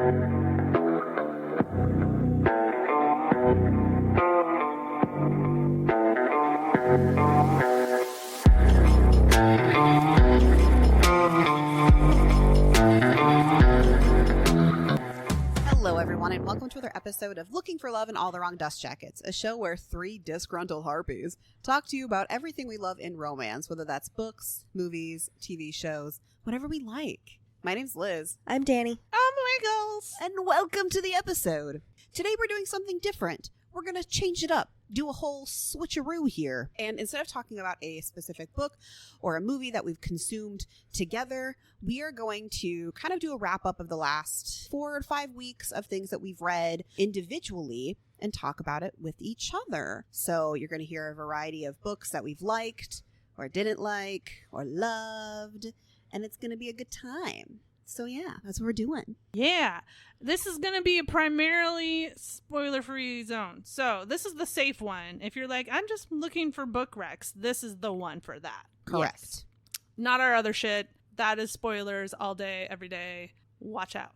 Hello, everyone, and welcome to another episode of Looking for Love in All the Wrong Dust Jackets, a show where three disgruntled harpies talk to you about everything we love in romance, whether that's books, movies, TV shows, whatever we like. My name's Liz. I'm Danny. I'm Wiggles. And welcome to the episode. Today we're doing something different. We're going to change it up, do a whole switcheroo here. And instead of talking about a specific book or a movie that we've consumed together, we are going to kind of do a wrap up of the last 4 or 5 weeks of things that we've read individually and talk about it with each other. So you're going to hear a variety of books that we've liked or didn't like or loved, and it's going to be a good time. So yeah, that's what we're doing. Yeah, this is going to be a primarily spoiler-free zone. So this is the safe one. If you're like, I'm just looking for book recs, this is the one for that. Correct. Yes. Not our other shit. That is spoilers all day, every day. Watch out.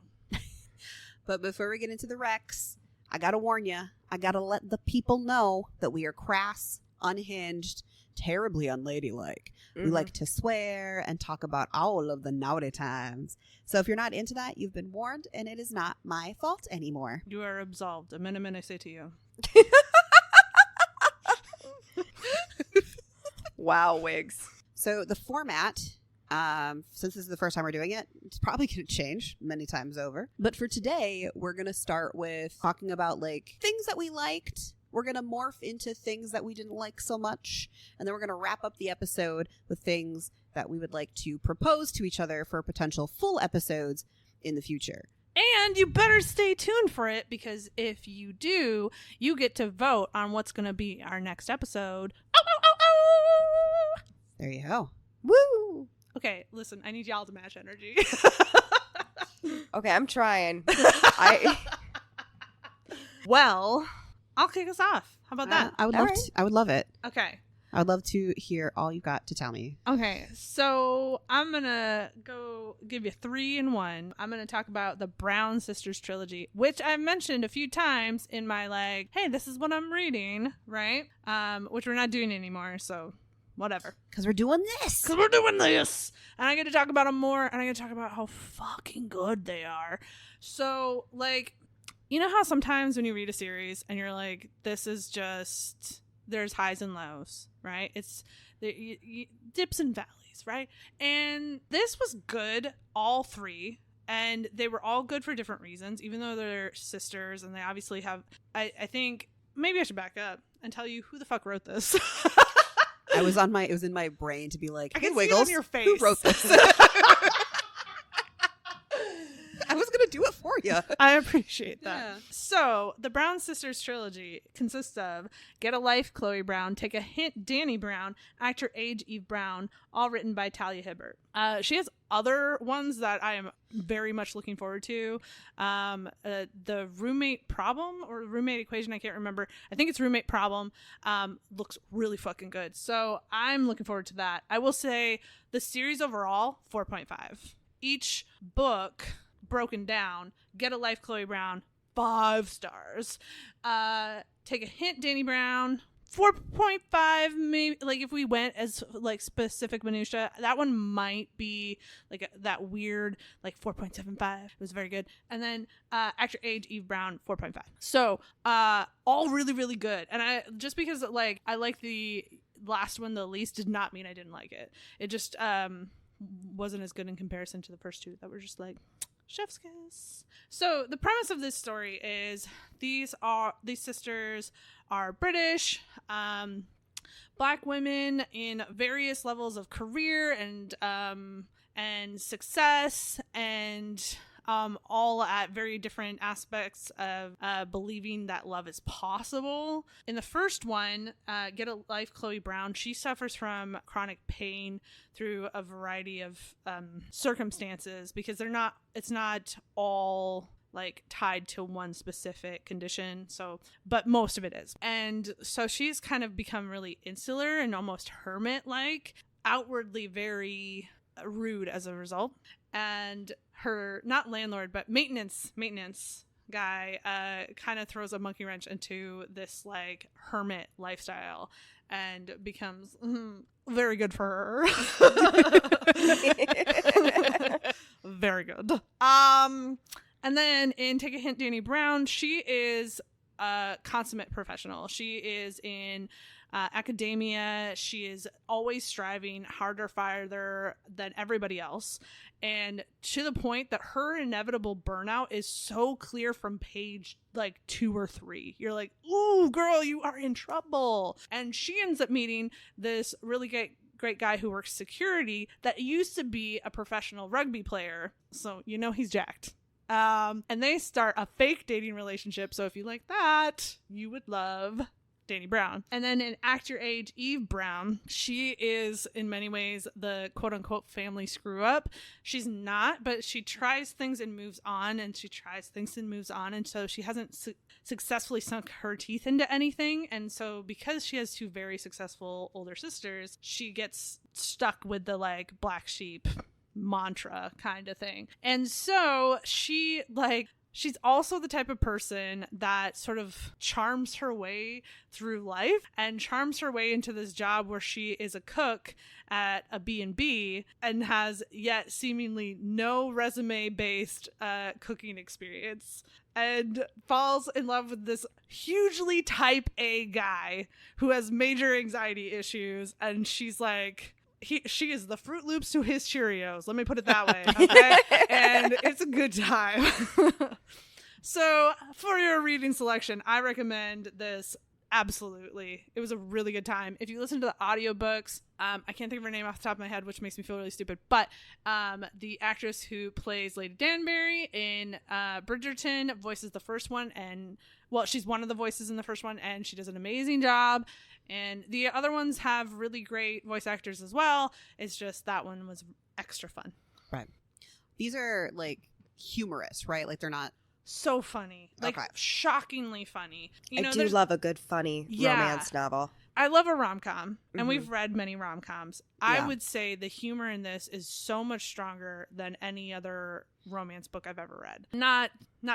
But before we get into the recs, I got to warn you. I got to let the people know that we are crass, unhinged, terribly unladylike. We like to swear and talk about all of the naughty times. So if you're not into that, you've been warned, and it is not my fault anymore. You are absolved. Amen, I say to you. Wow, Wigs. So the format, since this is the first time we're doing it, it's probably going to change many times over. But for today, we're going to start with talking about like things that we liked. We're going to morph into things that we didn't like so much. And then we're going to wrap up the episode with things that we would like to propose to each other for potential full episodes in the future. And you better stay tuned for it, because if you do, you get to vote on what's going to be our next episode. Oh, oh, oh, oh! There you go. Woo! Okay, listen, I need y'all to match energy. Okay, I'm trying. Well, I'll kick us off. How about that? I would All love right. to, I would love it. Okay. I would love to hear all you got to tell me. Okay, so I'm going to go give you 3 in 1. I'm going to talk about the Brown Sisters trilogy, which I've mentioned a few times in my like, hey, this is what I'm reading, right? Which we're not doing anymore, so whatever. Because we're doing this. Because we're doing this. And I get to talk about them more, and I get to talk about how fucking good they are. So, like, you know how sometimes when you read a series and you're like, this is just, there's highs and lows, right? It's dips and valleys, right? And this was good, all 3. And they were all good for different reasons, even though they're sisters and they obviously have, I think, maybe I should back up and tell you who the fuck wrote this. It was in my brain to be like, I hey, can Wiggles, see it on your face. who wrote this? I was going to do it for you. I appreciate that. Yeah. So, the Brown Sisters trilogy consists of Get a Life, Chloe Brown, Take a Hint, Danny Brown, Act Your Age, Eve Brown, all written by Talia Hibbert. She has other ones that I am very much looking forward to. The Roommate Problem or Roommate Equation, I can't remember. I think it's Roommate Problem. Looks really fucking good. So, I'm looking forward to that. I will say the series overall, 4.5. Each book broken down, Get a Life, Chloe Brown, 5 stars. Take a Hint, Danny Brown, 4.5. Maybe, like, if we went as like specific minutia, that one might be like that weird like 4.75. It was very good. And then Act Your Age, Eve Brown, 4.5. So all really, really good. And I just because like I like the last one the least did not mean I didn't like it. It just wasn't as good in comparison to the first 2 that were just like chef's kiss. So the premise of this story is these sisters are British, Black women in various levels of career and success, and all at very different aspects of believing that love is possible. In the first one, Get a Life, Chloe Brown, she suffers from chronic pain through a variety of circumstances because it's not all like tied to one specific condition. So, but most of it is. And so she's kind of become really insular and almost hermit-like, outwardly very rude as a result. And her, not landlord, but maintenance guy kind of throws a monkey wrench into this like hermit lifestyle and becomes very good for her. Very good. And then in Take a Hint, Dani Brown, she is a consummate professional. She is in academia. She is always striving harder, farther than everybody else. And to the point that her inevitable burnout is so clear from page like 2 or 3. You're like, ooh, girl, you are in trouble. And she ends up meeting this really great guy who works security that used to be a professional rugby player. So, you know, he's jacked. And they start a fake dating relationship. So if you like that, you would love Dani Brown. And then in Act Your Age, Eve Brown, she is in many ways the quote unquote family screw up. She's not, but she tries things and moves on, and she tries things and moves on. And so she hasn't successfully sunk her teeth into anything. And so because she has 2 very successful older sisters, she gets stuck with the like black sheep mantra kind of thing. And so she's also the type of person that sort of charms her way through life and charms her way into this job where she is a cook at a B&B and has yet seemingly no resume-based cooking experience, and falls in love with this hugely type A guy who has major anxiety issues. And she's like, she is the Fruit Loops to his Cheerios. Let me put it that way. Okay? And it's a good time. So for your reading selection, I recommend this. Absolutely. It was a really good time. If you listen to the audiobooks, I can't think of her name off the top of my head, which makes me feel really stupid, but the actress who plays Lady Danbury in Bridgerton voices the first one, and well, she's one of the voices in the first one, and she does an amazing job. And the other ones have really great voice actors as well. It's just that one was extra fun. Right. These are like humorous, right? Like they're not so funny, like shockingly funny. I do love a good funny romance novel. I love a rom-com, and we've read many rom-coms. I would say the humor in this is so much stronger than any other romance book I've ever read. Not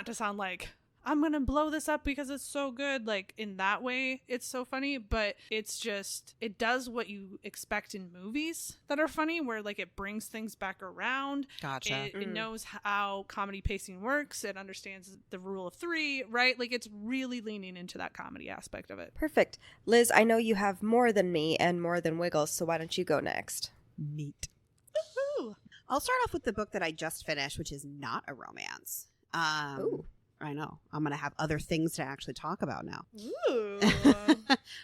to sound like I'm gonna blow this up because it's so good, like in that way it's so funny, but it's just, it does what you expect in movies that are funny, where like it brings things back around. Gotcha. It knows how comedy pacing works. It understands the rule of 3, right? Like it's really leaning into that comedy aspect of it. Perfect. Liz, I know you have more than me and more than Wiggles, so why don't you go next? Neat. Woo-hoo. I'll start off with the book that I just finished, which is not a romance. Ooh. I know. I'm going to have other things to actually talk about now. Ooh.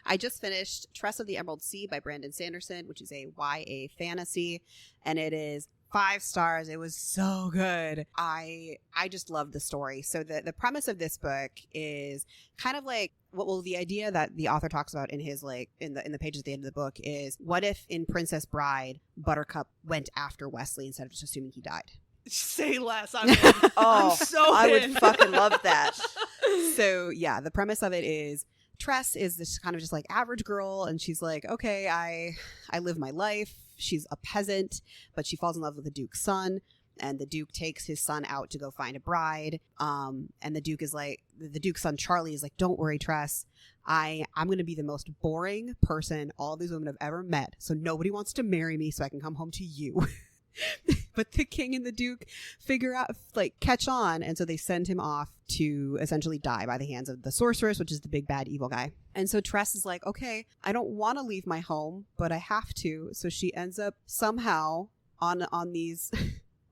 I just finished Tress of the Emerald Sea by Brandon Sanderson, which is a YA fantasy, and it is 5 stars. It was so good. I just loved the story. So the premise of this book is kind of like the idea that the author talks about in his like in the pages at the end of the book is, what if in Princess Bride Buttercup went after Wesley instead of just assuming he died? Say less. I'm so I would fucking love that. So yeah, the premise of it is Tress is this kind of just like average girl, and she's like, okay, I live my life. She's a peasant, but she falls in love with the Duke's son, and the Duke takes his son out to go find a bride. And the Duke is like, the Duke's son Charlie is like, don't worry, Tress. I'm going to be the most boring person all these women have ever met, so nobody wants to marry me, so I can come home to you. But the king and the duke figure out, like, catch on, and so they send him off to essentially die by the hands of the sorceress, which is the big bad evil guy. And so Tress is like, okay, I don't want to leave my home, but I have to. So she ends up somehow on these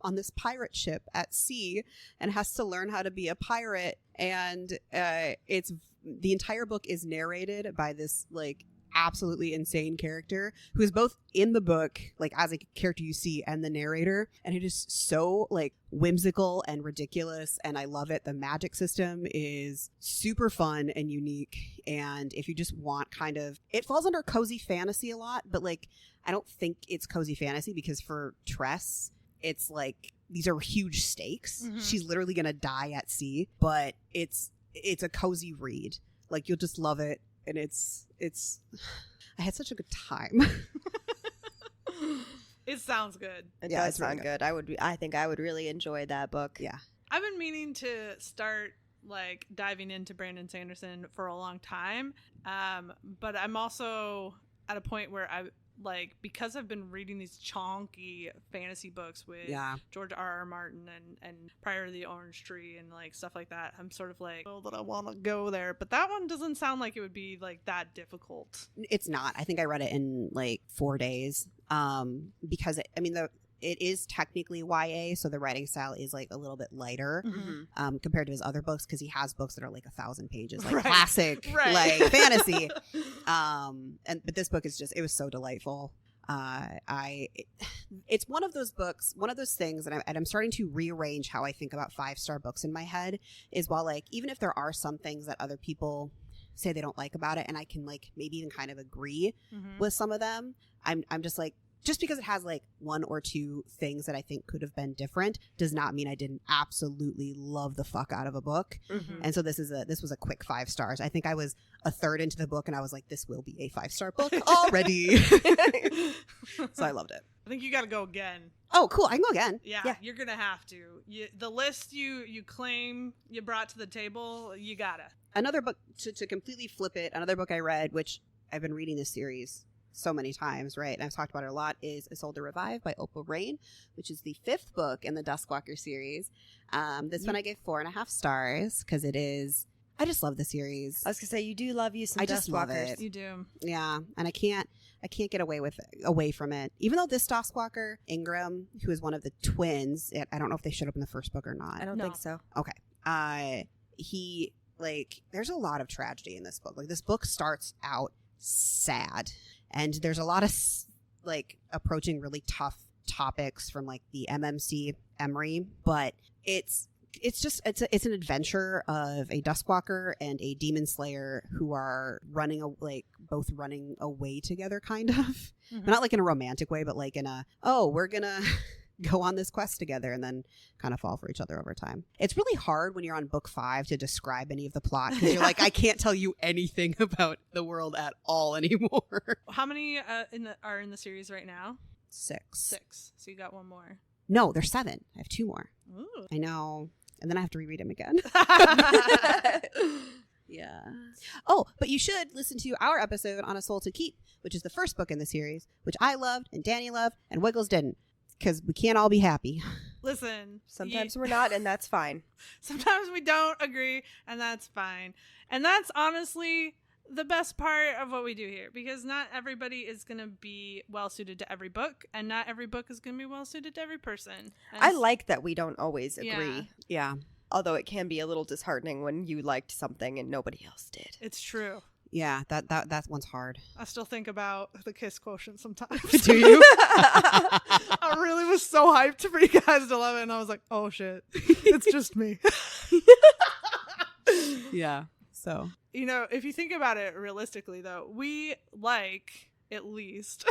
on this pirate ship at sea and has to learn how to be a pirate. And it's the entire book is narrated by this like absolutely insane character who is both in the book, like as a character you see, and the narrator, and it is so like whimsical and ridiculous, and I love it. The magic system is super fun and unique, and if you just want kind of, it falls under cozy fantasy a lot, but like I don't think it's cozy fantasy because for Tress it's like these are huge stakes. She's literally gonna die at sea, but it's a cozy read. Like you'll just love it. And it's I had such a good time. It sounds good. It Yeah, does it's really sound good. I think I would really enjoy that book. Yeah. I've been meaning to start like diving into Brandon Sanderson for a long time. But I'm also at a point where because I've been reading these chonky fantasy books with George R.R. Martin and Prior to the Orange Tree and like stuff like that, I'm sort of like, oh, that I want to go there. But that one doesn't sound like it would be like that difficult. It's not. I think I read it in like 4 days. Because it is technically YA, so the writing style is like a little bit lighter compared to his other books, because he has books that are like 1,000 pages, like classic like fantasy. But this book is it was so delightful. It's one of those books, one of those things, and I'm starting to rearrange how I think about 5-star books in my head. Is while like even if there are some things that other people say they don't like about it, and I can like maybe even kind of agree with some of them, I'm just like, just because it has like 1 or 2 things that I think could have been different does not mean I didn't absolutely love the fuck out of a book. And so this was a quick 5 stars. I think I was a third into the book and I was like, this will be a 5-star book already. So I loved it. I think you got to go again. Oh, cool. I can go again. Yeah. You're going to have to. The list you claim you brought to the table, you got to. Another book, to completely flip it, another book I read, which I've been reading this series so many times, right? And I've talked about it a lot, is A Soul to Revive by Opal Rain, which is the 5th book in the Duskwalker series. This one I gave 4.5 stars because it is, I just love the series. I was gonna say, you do love you some I just love Duskwalkers. it. You do. Yeah, and I can't get away from it. Even though this Duskwalker, Ingram, who is one of the twins, I don't know if they showed up in the first book or not. I don't think so. Okay. He, like, there's a lot of tragedy in this book. Like, this book starts out sad. And there's a lot of like approaching really tough topics from like the MMC Emery, but it's an adventure of a Duskwalker and a demon slayer who are both running away together, kind of, but not like in a romantic way, but like in a, we're gonna go on this quest together and then kind of fall for each other over time. It's really hard when you're on book 5 to describe any of the plot, because you're like, I can't tell you anything about the world at all anymore. How many are in the series right now? 6. 6. So you got 1 more. No, there's 7. I have 2 more. Ooh. I know. And then I have to reread them again. Yeah. Oh, but you should listen to our episode on A Soul to Keep, which is the first book in the series, which I loved and Danny loved and Wiggles didn't. Because we can't all be happy. Listen. Sometimes we're not, and that's fine. Sometimes we don't agree, and that's fine. And that's honestly the best part of what we do here, because not everybody is going to be well suited to every book, and not every book is going to be well suited to every person. And I like that we don't always agree. Yeah. Although it can be a little disheartening when you liked something and nobody else did. It's true. Yeah, that one's hard. I still think about the kiss quotient sometimes. Do you? I really was so hyped for you guys to love it, and I was like, oh shit, it's just me. Yeah. So, if you think about it realistically, though, we like at least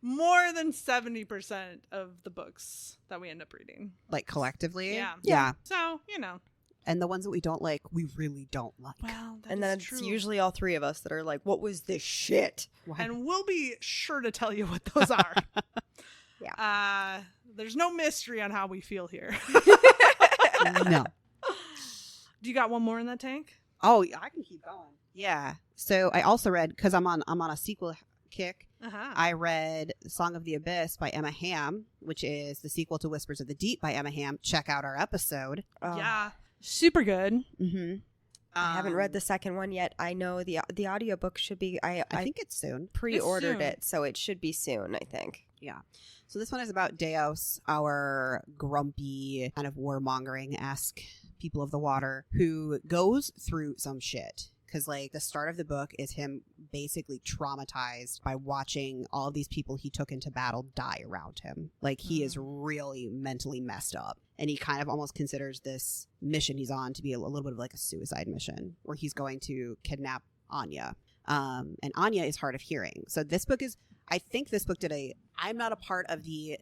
more than 70% of the books that we end up reading. like collectively? Yeah. So, And the ones that we don't like, we really don't like. Well, And then it's usually all 3 of us that are like, what was this shit? And we'll be sure to tell you what those are. Yeah. There's no mystery on how we feel here. No. Do you got 1 more in that tank? Oh, I can keep going. Yeah. So I also read, because I'm on a sequel kick. Uh-huh. I read Song of the Abyss by Emma Hamm, which is the sequel to Whispers of the Deep by Emma Hamm. Check out our episode. Yeah. Super good. Mm-hmm. I haven't read the second one yet. I know the audiobook should be, I think it's soon. pre-ordered it, so it should be soon, I think. Yeah. So this one is about Deos, our grumpy, kind of warmongering-esque people of the water, who goes through some shit. Because, like, the start of the book is him basically traumatized by watching all these people he took into battle die around him. Like, he is really mentally messed up. And he kind of almost considers this mission he's on to be a little bit of like a suicide mission, where he's going to kidnap Anya. And Anya is hard of hearing. So this book is, I think this book I'm not a part of the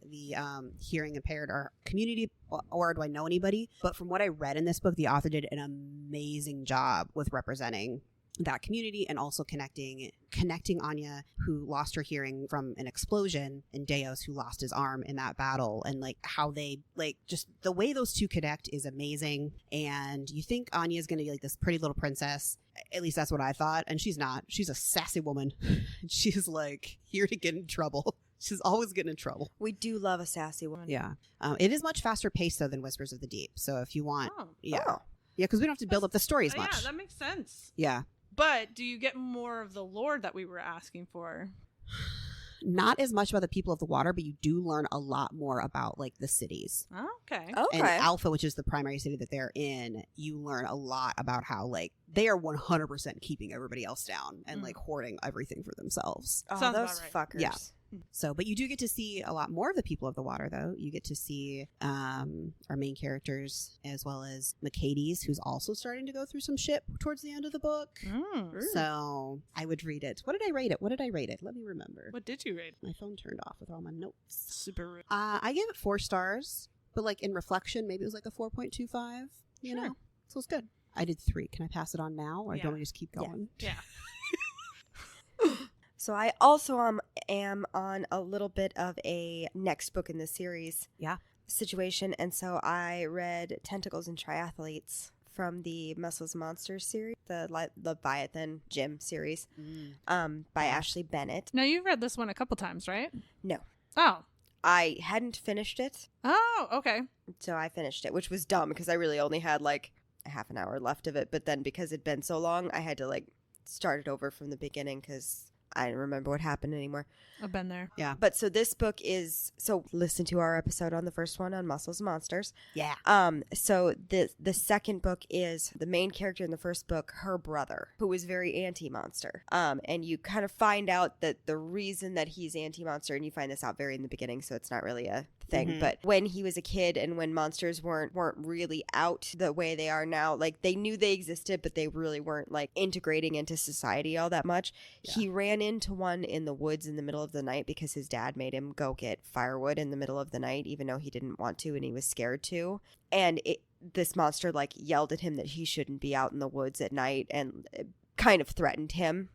hearing impaired or community, or do I know anybody? But from what I read in this book, the author did an amazing job with representing that community, and also connecting Anya, who lost her hearing from an explosion, and Deos, who lost his arm in that battle, and like how they like just the way those two connect is amazing. And you think Anya is going to be like this pretty little princess. At least that's what I thought. And she's not. She's a sassy woman. She's like here to get in trouble. She's always getting in trouble. We do love a sassy woman. Yeah. It is much faster paced though than Whispers of the Deep. So if you want, yeah, Oh. yeah, because we don't have to build up the story as much. Yeah, that makes sense. Yeah. But do you get more of the lore that we were asking for? Not as much about the people of the water, but you do learn a lot more about like the cities. Oh, okay. Okay. And Alpha, which is the primary city that they're in, you learn a lot about how like they are 100% keeping everybody else down and like hoarding everything for themselves. Oh, Sounds those about fuckers. Yeah. So, but you do get to see a lot more of the people of the water, though. You get to see our main characters, as well as Mercedes, who's also starting to go through some shit towards the end of the book. So I would read it. What did I rate it? Let me remember. What did you rate? My phone turned off with all my notes. Super rude. I gave it 4 stars, but like in reflection, maybe it was like a 4.25. You know, so it's good. I did 3. Can I pass it on now, or Yeah. don't we just keep going? Yeah. So I also am on a little bit of a next book in the series situation. And so I read Tentacles and Triathletes from the Muscles and Monsters series, the Leviathan Gym series, by Ashley Bennett. Now, you've read this one a couple times, right? No. Oh. I hadn't finished it, Oh, okay. so I finished it, which was dumb because I really only had like a half an hour left of it. But then because it'd been so long, I had to like start it over from the beginning because I didn't remember what happened anymore. I've been there. Yeah. But so this book is, so listen to our episode on the first one on Muscles and Monsters. Yeah. So the second book is the main character in the first book, her brother, who is very anti-monster. And you kind of find out that the reason that he's anti-monster, and you find this out very in the beginning, so it's not really a thing, but when he was a kid and when monsters weren't really out the way they are now, like they knew they existed, but they really weren't like integrating into society all that much. Yeah. He ran into one in the woods in the middle of the night because his dad made him go get firewood in the middle of the night, even though he didn't want to and he was scared to. And this monster like yelled at him that he shouldn't be out in the woods at night and kind of threatened him.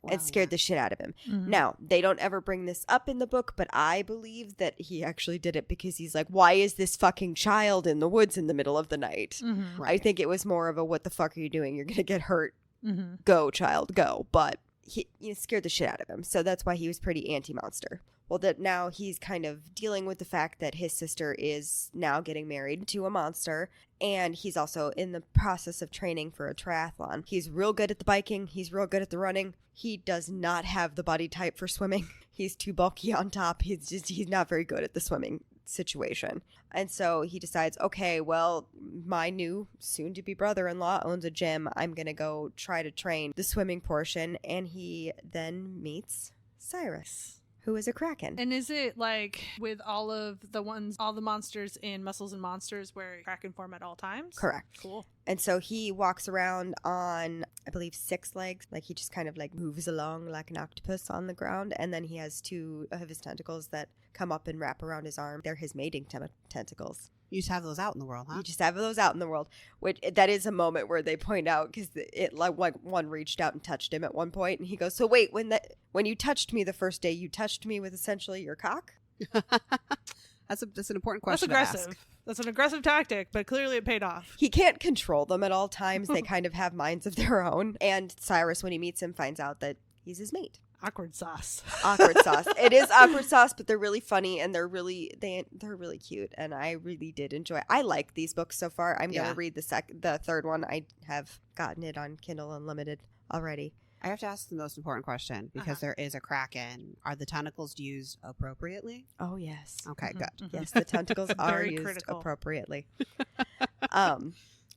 Wow, and scared the shit out of him. Mhm. Now, they don't ever bring this up in the book, but I believe that he actually did it because he's like, why is this fucking child in the woods in the middle of the night? Mhm. Right. I think it was more of a, what the fuck are you doing? You're going to get hurt. Mhm. Go, child, go. But he scared the shit out of him. So that's why he was pretty anti-monster. Well, that now he's kind of dealing with the fact that his sister is now getting married to a monster, and he's also in the process of training for a triathlon. He's real good at the biking. He's real good at the running. He does not have the body type for swimming. He's too bulky on top. He's not very good at the swimming situation. And so he decides, okay, well, my new soon-to-be brother-in-law owns a gym. I'm going to go try to train the swimming portion. And he then meets Cyrus, who is a kraken. And is it like with all the monsters in Muscles and Monsters where Kraken form at all times? Correct. Cool. And so he walks around on, I believe, 6 legs. Like he just kind of like moves along like an octopus on the ground. And then he has 2 of his tentacles that come up and wrap around his arm. They're his mating tentacles. You just have those out in the world, huh? You just have those out in the world, which that is a moment where they point out because it like one reached out and touched him at one point, and he goes, "So wait, when you touched me the first day, you touched me with essentially your cock?" That's an important That's question. aggressive. To ask. That's an aggressive tactic, but clearly it paid off. He can't control them at all times. They kind of have minds of their own. And Cyrus, when he meets him, finds out that he's his mate. Awkward sauce. Awkward sauce. It is awkward sauce, but they're really funny and they're really cute, and I really did enjoy it. I like these books so far. I'm gonna read the third one. I have gotten it on Kindle Unlimited already. I have to ask the most important question because there is a kraken. Are the tentacles used appropriately? Oh yes. Okay, good. Mhm. Yes, the tentacles are Very used critical. appropriately.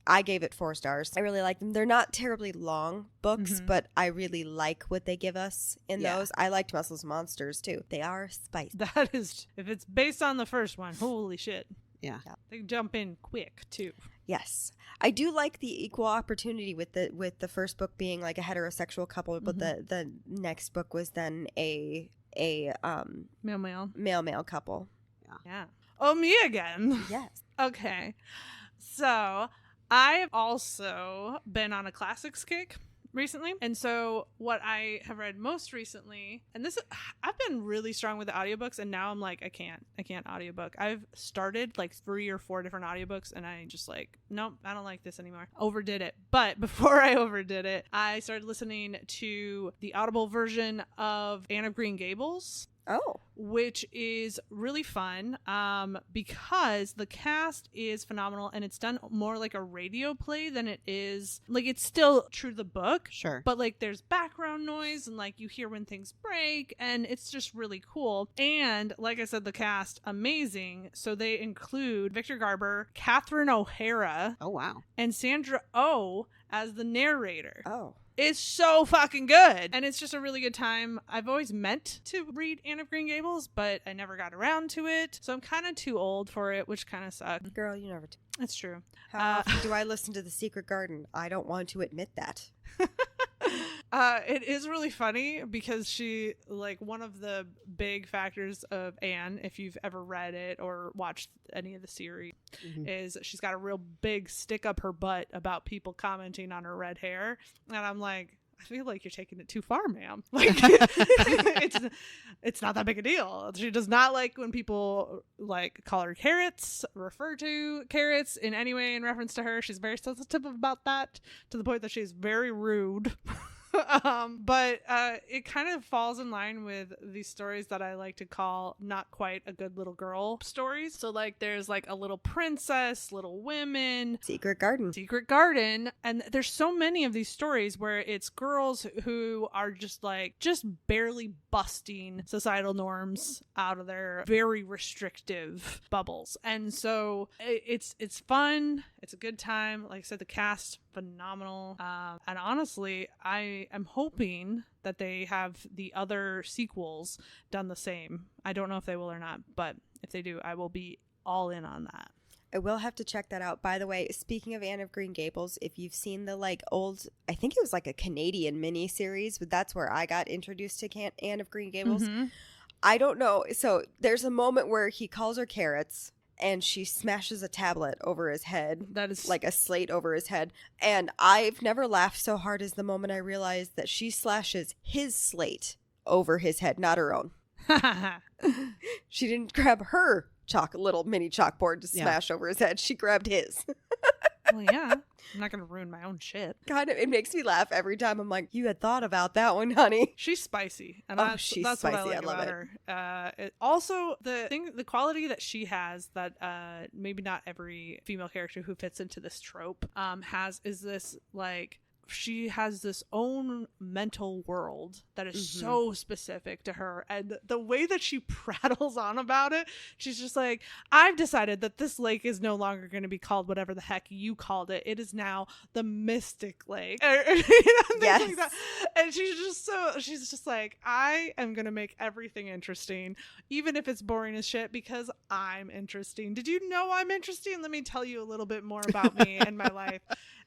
I gave it 4 stars. I really like them. They're not terribly long books, Mhm. but I really like what they give us in Yeah. those. I liked Muscles and Monsters too. They are spicy. That is, if it's based on the first one, holy shit. Yeah. They jump in quick, too. Yes, I do like the equal opportunity with the first book being like a heterosexual couple, but the next book was then a Male. male couple. Yeah. Oh, me again. Yes. Okay. So I've also been on a classics kick. recently. And so what I have read most recently, and this, I've been really strong with the audiobooks, and now I'm like, I can't audiobook. I've started like 3 or 4 different audiobooks, and I just like, nope, I don't like this anymore. Overdid it. But before I overdid it, I started listening to the Audible version of Anne of Green Gables. Oh. Which is really fun because the cast is phenomenal, and it's done more like a radio play than it is like, it's still true to the book. Sure. But like there's background noise and like you hear when things break, and it's just really cool. And like I said, the cast, amazing. So they include Victor Garber, Catherine O'Hara. Oh, wow. And Sandra Oh as the narrator. Oh. It's so fucking good. And it's just a really good time. I've always meant to read Anne of Green Gables, but I never got around to it. So I'm kind of too old for it, which kind of sucks. Girl, you never do. It's true. How often do I listen to The Secret Garden? I don't want to admit that. It is really funny because she, like, one of the big factors of Anne, if you've ever read it or watched any of the series, is she's got a real big stick up her butt about people commenting on her red hair. And I'm like, I feel like you're taking it too far, ma'am. Like, it's not that big a deal. She does not like when people like call her carrots, refer to carrots in any way in reference to her. She's very sensitive about that, to the point that she's very rude. But it kind of falls in line with these stories that I like to call not quite a good little girl stories. So like there's like a Little Princess, Little Women, Secret Garden. And there's so many of these stories where it's girls who are just barely busting societal norms out of their very restrictive bubbles. And so it's fun. It's a good time. Like I said, the cast, phenomenal. And honestly, I am hoping that they have the other sequels done the same. I don't know if they will or not, but if they do, I will be all in on that. I will have to check that out. By the way, speaking of Anne of Green Gables, if you've seen the like old, I think it was like a Canadian miniseries, but that's where I got introduced to Anne of Green Gables. I don't know. So there's a moment where he calls her carrots, and she smashes a tablet over his head. That is like a slate over his head. And I've never laughed so hard as the moment I realized that she slashes his slate over his head, not her own. She didn't grab her little mini chalkboard to smash over his head. She grabbed his. Well, yeah. I'm not going to ruin my own shit. God, it makes me laugh every time. I'm like, you had thought about that one, honey. She's spicy. And she's that's spicy. What I like about her. Also, the quality that she has that maybe not every female character who fits into this trope has is this, like, she has this own mental world that is so specific to her, and the way that she prattles on about it, she's just like, I've decided that this lake is no longer going to be called whatever the heck you called it. It is now the Mystic Lake. Yes. Like that. And she's just like, I am going to make everything interesting, even if it's boring as shit, because I'm interesting. Did you know I'm interesting? Let me tell you a little bit more about me and my life.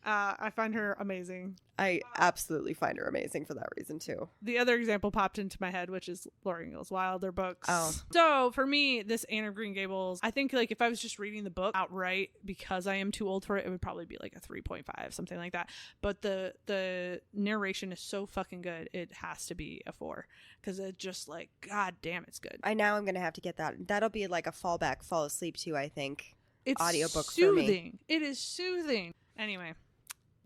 I find her amazing. I absolutely find her amazing for that reason too. The other example popped into my head, which is Laura Ingalls Wilder books. Oh. So for me, this Anne of Green Gables, I think like if I was just reading the book outright because I am too old for it, it would probably be like a 3.5, something like that. But the narration is so fucking good, it has to be a 4, because it just like, god damn, it's good. I'm going to have to get that. That'll be like a fall asleep to, I think. It's audiobook soothing. for me. It is soothing. Anyway.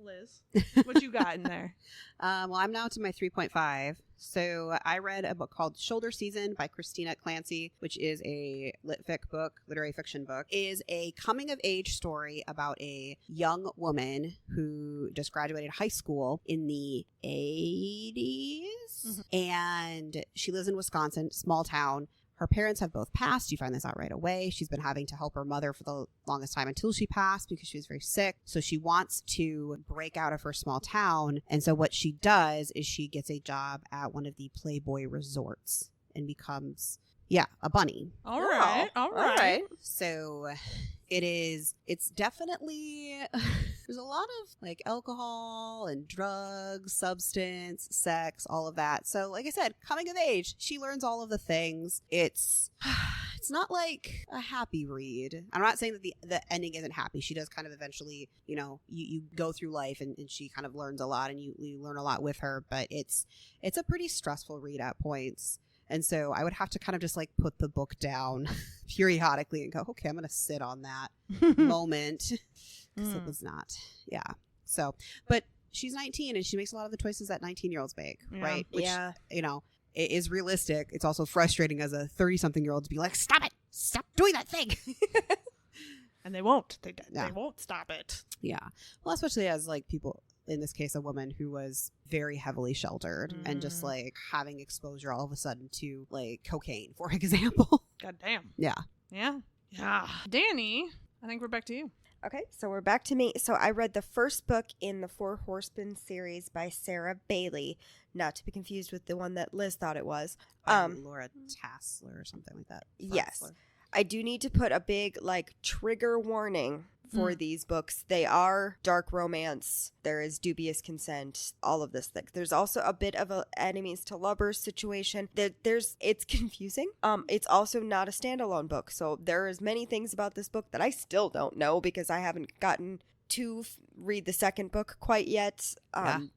Liz, what you got in there? Well, I'm now to my 3.5. So I read a book called Shoulder Season by Christina Clancy, which is a literary fiction book. It is a coming of age story about a young woman who just graduated high school in the 80s. And she lives in Wisconsin, small town. Her parents have both passed. You find this out right away. She's been having to help her mother for the longest time until she passed because she was very sick. So she wants to break out of her small town. And so what she does is she gets a job at one of the Playboy resorts and becomes, a bunny. All right. So it's definitely, there's a lot of like alcohol and drugs, substance, sex, all of that. So like I said, coming of age, she learns all of the things. It's it's not like a happy read. I'm not saying that the ending isn't happy. She does kind of eventually, you go through life and she kind of learns a lot, and you learn a lot with her, but it's a pretty stressful read at points. And so I would have to kind of just like put the book down periodically and go, okay, I'm going to sit on that moment. Because it was not. Yeah. So, but she's 19 and she makes a lot of the choices that 19-year-olds make, right? Which, it is realistic. It's also frustrating as a 30-something-year-old to be like, stop it. Stop doing that thing. And they won't. They won't stop it. Yeah. Well, especially as like people, in this case, a woman who was very heavily sheltered and just like having exposure all of a sudden to like cocaine, for example. God damn. Yeah. Yeah. Yeah. Danny, I think we're back to you. Okay, so we're back to me. So I read the first book in the Four Horsemen series by Sarah Bailey, not to be confused with the one that Liz thought it was. Laura Tassler or something like that. Yes. I do need to put a big like trigger warning for these books. They are dark romance. There is dubious consent, all of this thing. There's also a bit of a enemies to lovers situation. It's confusing. It's also not a standalone book. So there is many things about this book that I still don't know because I haven't gotten to read the second book quite yet.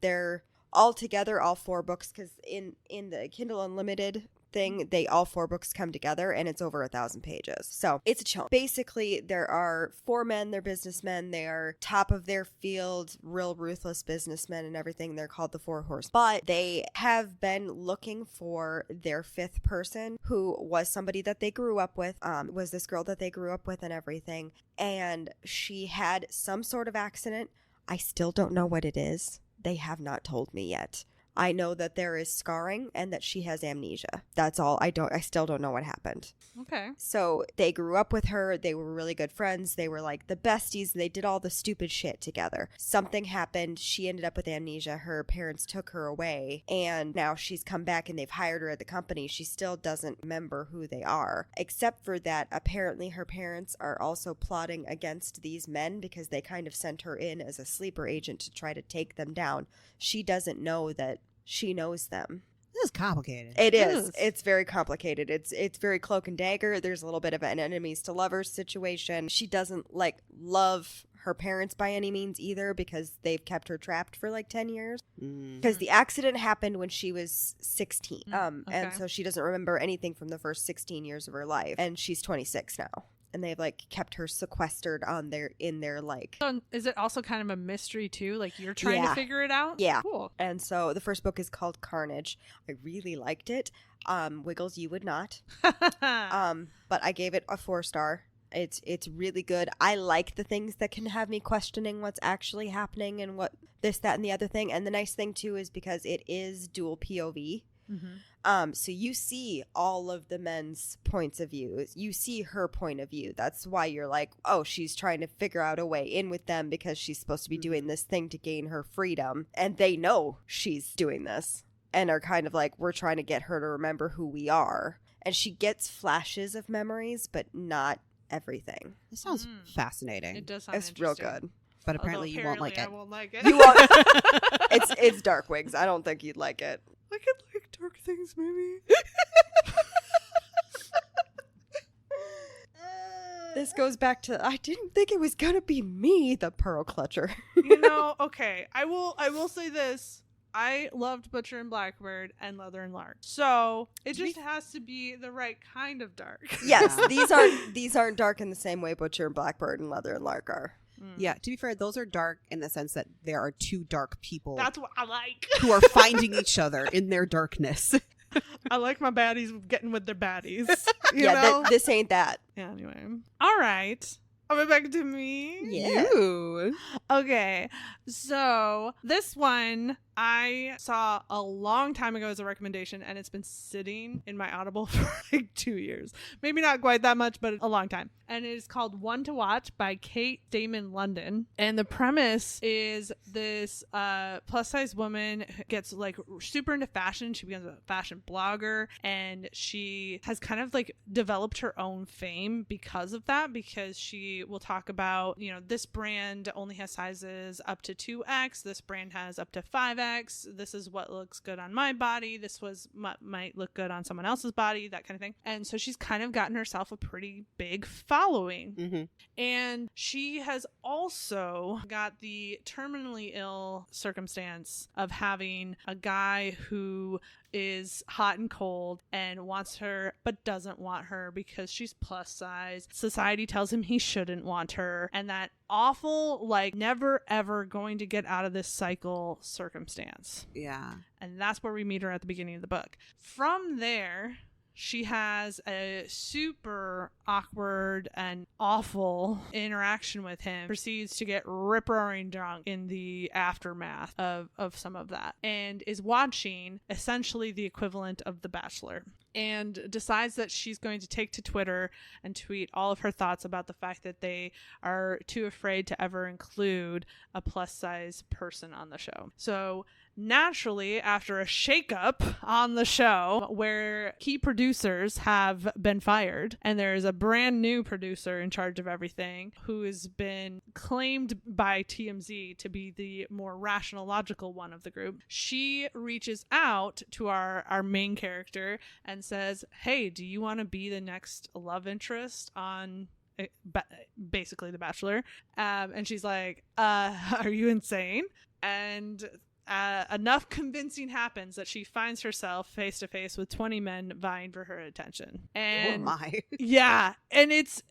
They're all together, all 4 books, because in the Kindle Unlimited thing, all 4 books come together and it's over 1,000 pages. So it's a chunk. Basically, there are 4 men, they're businessmen, they are top of their field, real ruthless businessmen and everything. They're called the 4 Horsemen. But they have been looking for their 5th person, who was somebody that they grew up with, was this girl that they grew up with and everything. And she had some sort of accident. I still don't know what it is. They have not told me yet. I know that there is scarring and that she has amnesia. That's all. I still don't know what happened. Okay. So they grew up with her. They were really good friends. They were like the besties. They did all the stupid shit together. Something happened. She ended up with amnesia. Her parents took her away and now she's come back and they've hired her at the company. She still doesn't remember who they are, except for that apparently her parents are also plotting against these men because they kind of sent her in as a sleeper agent to try to take them down. She doesn't know that she knows them. This is complicated. It is. It's very complicated. It's very cloak and dagger. There's a little bit of an enemies to lovers situation. She doesn't like love her parents by any means either because they've kept her trapped for like 10 years. Because the accident happened when she was 16. And so she doesn't remember anything from the first 16 years of her life. And she's 26 now. And they've like kept her sequestered in their like. So is it also kind of a mystery too? Like you're trying to figure it out? Yeah. Cool. And so the first book is called Carnage. I really liked it. Wiggles, you would not. But I gave it a 4-star. It's really good. I like the things that can have me questioning what's actually happening and what this, that, and the other thing. And the nice thing too is because it is dual POV. So you see all of the men's points of view. You see her point of view. That's why you're like, oh, she's trying to figure out a way in with them because she's supposed to be doing this thing to gain her freedom. And they know she's doing this and are kind of like, we're trying to get her to remember who we are. And she gets flashes of memories, but not everything. This sounds fascinating. It does sound It's real interesting. good. But apparently you won't like it. I won't like it. You won't. It's dark wigs. I don't think you'd like it. I could like dark things, maybe. This goes back to I didn't think it was gonna be me, the pearl clutcher. Okay. I will say this. I loved Butcher and Blackbird and Leather and Lark. So it just has to be the right kind of dark. Yes, these aren't dark in the same way Butcher and Blackbird and Leather and Lark are. Yeah, to be fair, those are dark in the sense that there are 2 dark people. That's what I like. Who are finding each other in their darkness. I like my baddies getting with their baddies. You know? This ain't that. Yeah, anyway. All right. Are we back to me? Yeah. Ooh. Okay. So this one I saw a long time ago as a recommendation, and it's been sitting in my Audible for like 2 years. Maybe not quite that much, but a long time. And it is called One to Watch by Kate Damon London. And the premise is this plus size woman gets like super into fashion. She becomes a fashion blogger, and she has kind of like developed her own fame because of that, because she will talk about, this brand only has sizes up to 2X. This brand has up to 5X. specs. This is what looks good on my body. This was might look good on someone else's body, that kind of thing. And so she's kind of gotten herself a pretty big following. Mm-hmm. And she has also got the terminally ill circumstance of having a guy who is hot and cold and wants her but doesn't want her because she's plus size. Society tells him he shouldn't want her, and that awful, like, never ever going to get out of this cycle circumstance. Yeah. And that's where we meet her at the beginning of the book. From there, she has a super awkward and awful interaction with him, proceeds to get rip-roaring drunk in the aftermath of some of that, and is watching essentially the equivalent of The Bachelor, and decides that she's going to take to Twitter and tweet all of her thoughts about the fact that they are too afraid to ever include a plus-size person on the show. So naturally, after a shakeup on the show where key producers have been fired and there is a brand new producer in charge of everything who has been claimed by TMZ to be the more rational, logical one of the group, she reaches out to our main character and says, hey, do you want to be the next love interest on basically The Bachelor? And she's like, are you insane? And enough convincing happens that she finds herself face to face with 20 men vying for her attention. And oh my. Yeah, and it's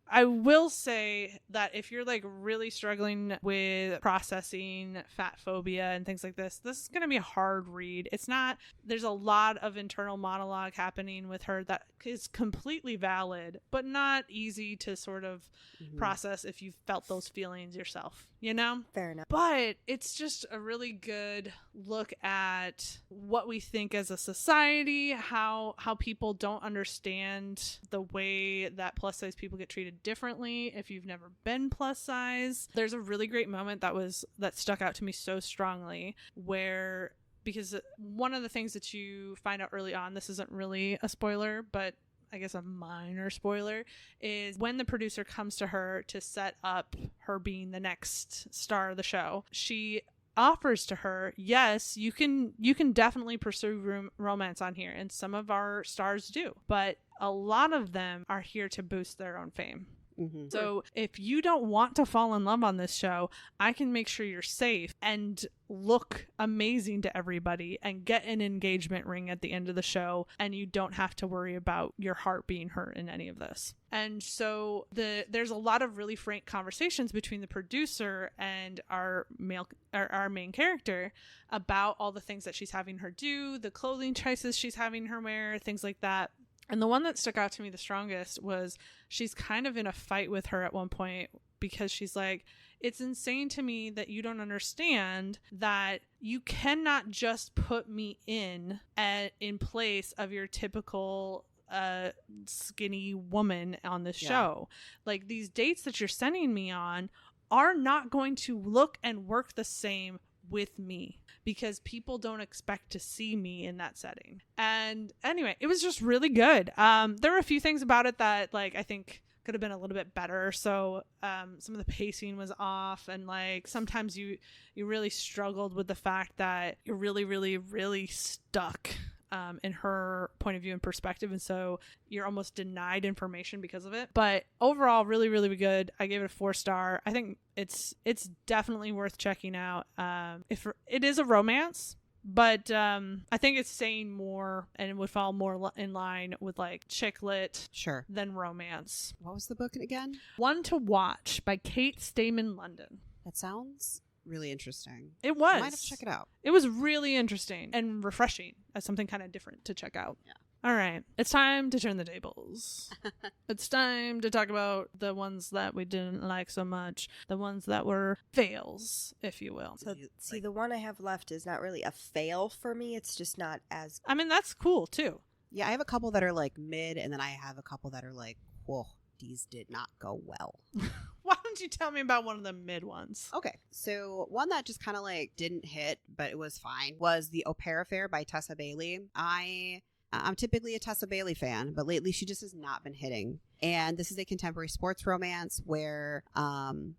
I will say that if you're like really struggling with processing fat phobia and things like this is going to be a hard read. It's not, there's a lot of internal monologue happening with her that is completely valid, but not easy to sort of process if you've felt those feelings yourself, you know? Fair enough. But it's just a really good look at what we think as a society, how people don't understand the way that plus size people get treated differently if you've never been plus size. There's a really great moment that stuck out to me so strongly where, because one of the things that you find out early on, this isn't really a spoiler, but I guess a minor spoiler, is when the producer comes to her to set up her being the next star of the show, she offers to her, yes, you can definitely pursue romance on here, and some of our stars do, but a lot of them are here to boost their own fame. Mm-hmm. So if you don't want to fall in love on this show, I can make sure you're safe and look amazing to everybody and get an engagement ring at the end of the show, and you don't have to worry about your heart being hurt in any of this. And so there's a lot of really frank conversations between the producer and our main character about all the things that she's having her do, the clothing choices she's having her wear, things like that. And the one that stuck out to me the strongest was she's kind of in a fight with her at one point because she's like, it's insane to me that you don't understand that you cannot just put me in place of your typical skinny woman on this show. Like, these dates that you're sending me on are not going to look and work the same with me, because people don't expect to see me in that setting. And anyway, it was just really good. There were a few things about it that, like, I think could have been a little bit better. So some of the pacing was off, and like sometimes you really struggled with the fact that you're really, really, really stuck in her point of view and perspective, and so you're almost denied information because of it. But overall, really, really good. I gave it a 4-star. I think it's definitely worth checking out. If it is a romance, but I think it's saying more and it would fall more in line with like chick lit than romance. What was the book again? One to Watch by Kate Stayman London. That sounds really interesting. It was. I might have to check it out. It was really interesting and refreshing as something kind of different to check out. Yeah. All right. It's time to turn the tables. It's time to talk about the ones that we didn't like so much. The ones that were fails, if you will. So, see, the one I have left is not really a fail for me. It's just not as... I mean, that's cool, too. Yeah, I have a couple that are like mid, and then I have a couple that are like, whoa, these did not go well. Why don't you tell me about one of the mid ones? Okay, so one that just kind of like didn't hit, but it was fine, was The Au Pair Affair by Tessa Bailey. I I'm typically a Tessa Bailey fan, but lately she just has not been hitting. And this is a contemporary sports romance where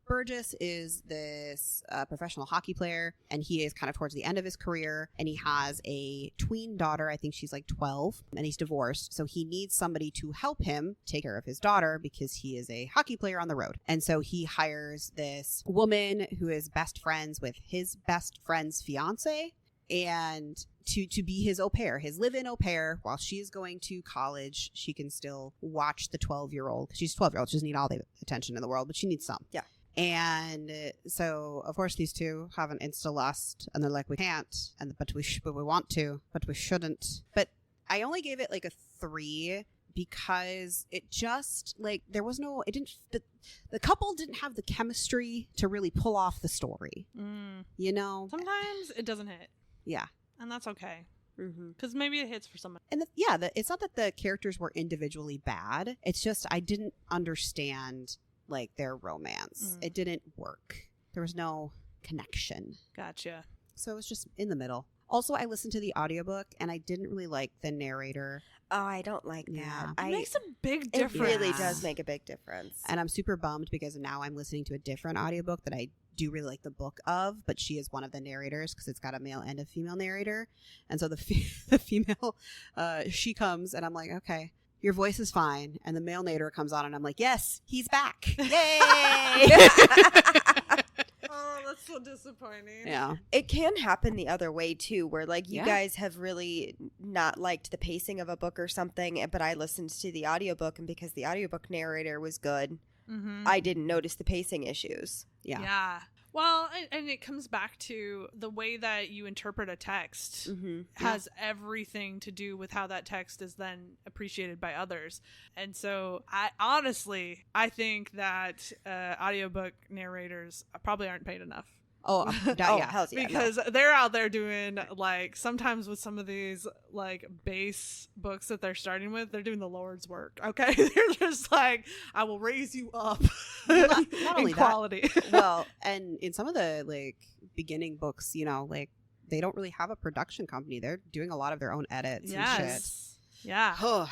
Burgess is this professional hockey player, and he is kind of towards the end of his career, and he has a tween daughter. I think she's like 12, and he's divorced. So he needs somebody to help him take care of his daughter because he is a hockey player on the road. And so he hires this woman who is best friends with his best friend's fiance, and to be his au pair, his live-in au pair. While she is going to college, she can still watch the 12-year-old. She's 12-year-old. She doesn't need all the attention in the world, but she needs some. Yeah. And so, of course, these two have an insta-lust, and they're like, we can't, but we want to, but we shouldn't. But I only gave it like a 3 because it just, like, there was no, it didn't, the couple didn't have the chemistry to really pull off the story. You know? Sometimes it doesn't hit. Yeah. And that's okay. Because maybe it hits for someone. And it's not that the characters were individually bad. It's just I didn't understand, like, their romance. It didn't work. There was no connection. Gotcha. So it was just in the middle. Also, I listened to the audiobook, and I didn't really like the narrator. Oh, I don't like that. Yeah. It makes a big difference. It really does make a big difference. And I'm super bummed because now I'm listening to a different audiobook that I do really like the book of, but she is one of the narrators because it's got a male and a female narrator. And so the female, she comes, and I'm like, okay, your voice is fine. And the male narrator comes on, and I'm like, yes, he's back. Yay! Oh, that's so disappointing. Yeah. It can happen the other way too, where like you Yeah. guys have really not liked the pacing of a book or something, but I listened to the audiobook, and because the audiobook narrator was good, I didn't notice the pacing issues. Yeah. Well, and it comes back to the way that you interpret a text has everything to do with how that text is then appreciated by others. And so I think that audiobook narrators probably aren't paid enough. Oh, yeah. Hells yeah, Because they're out there doing, like, sometimes with some of these, like, base books that they're starting with, they're doing the Lord's work, okay? They're just like, I will raise you up not only in quality. Well, and in some of the, like, beginning books, you know, like, they don't really have a production company. They're doing a lot of their own edits and shit. Yeah.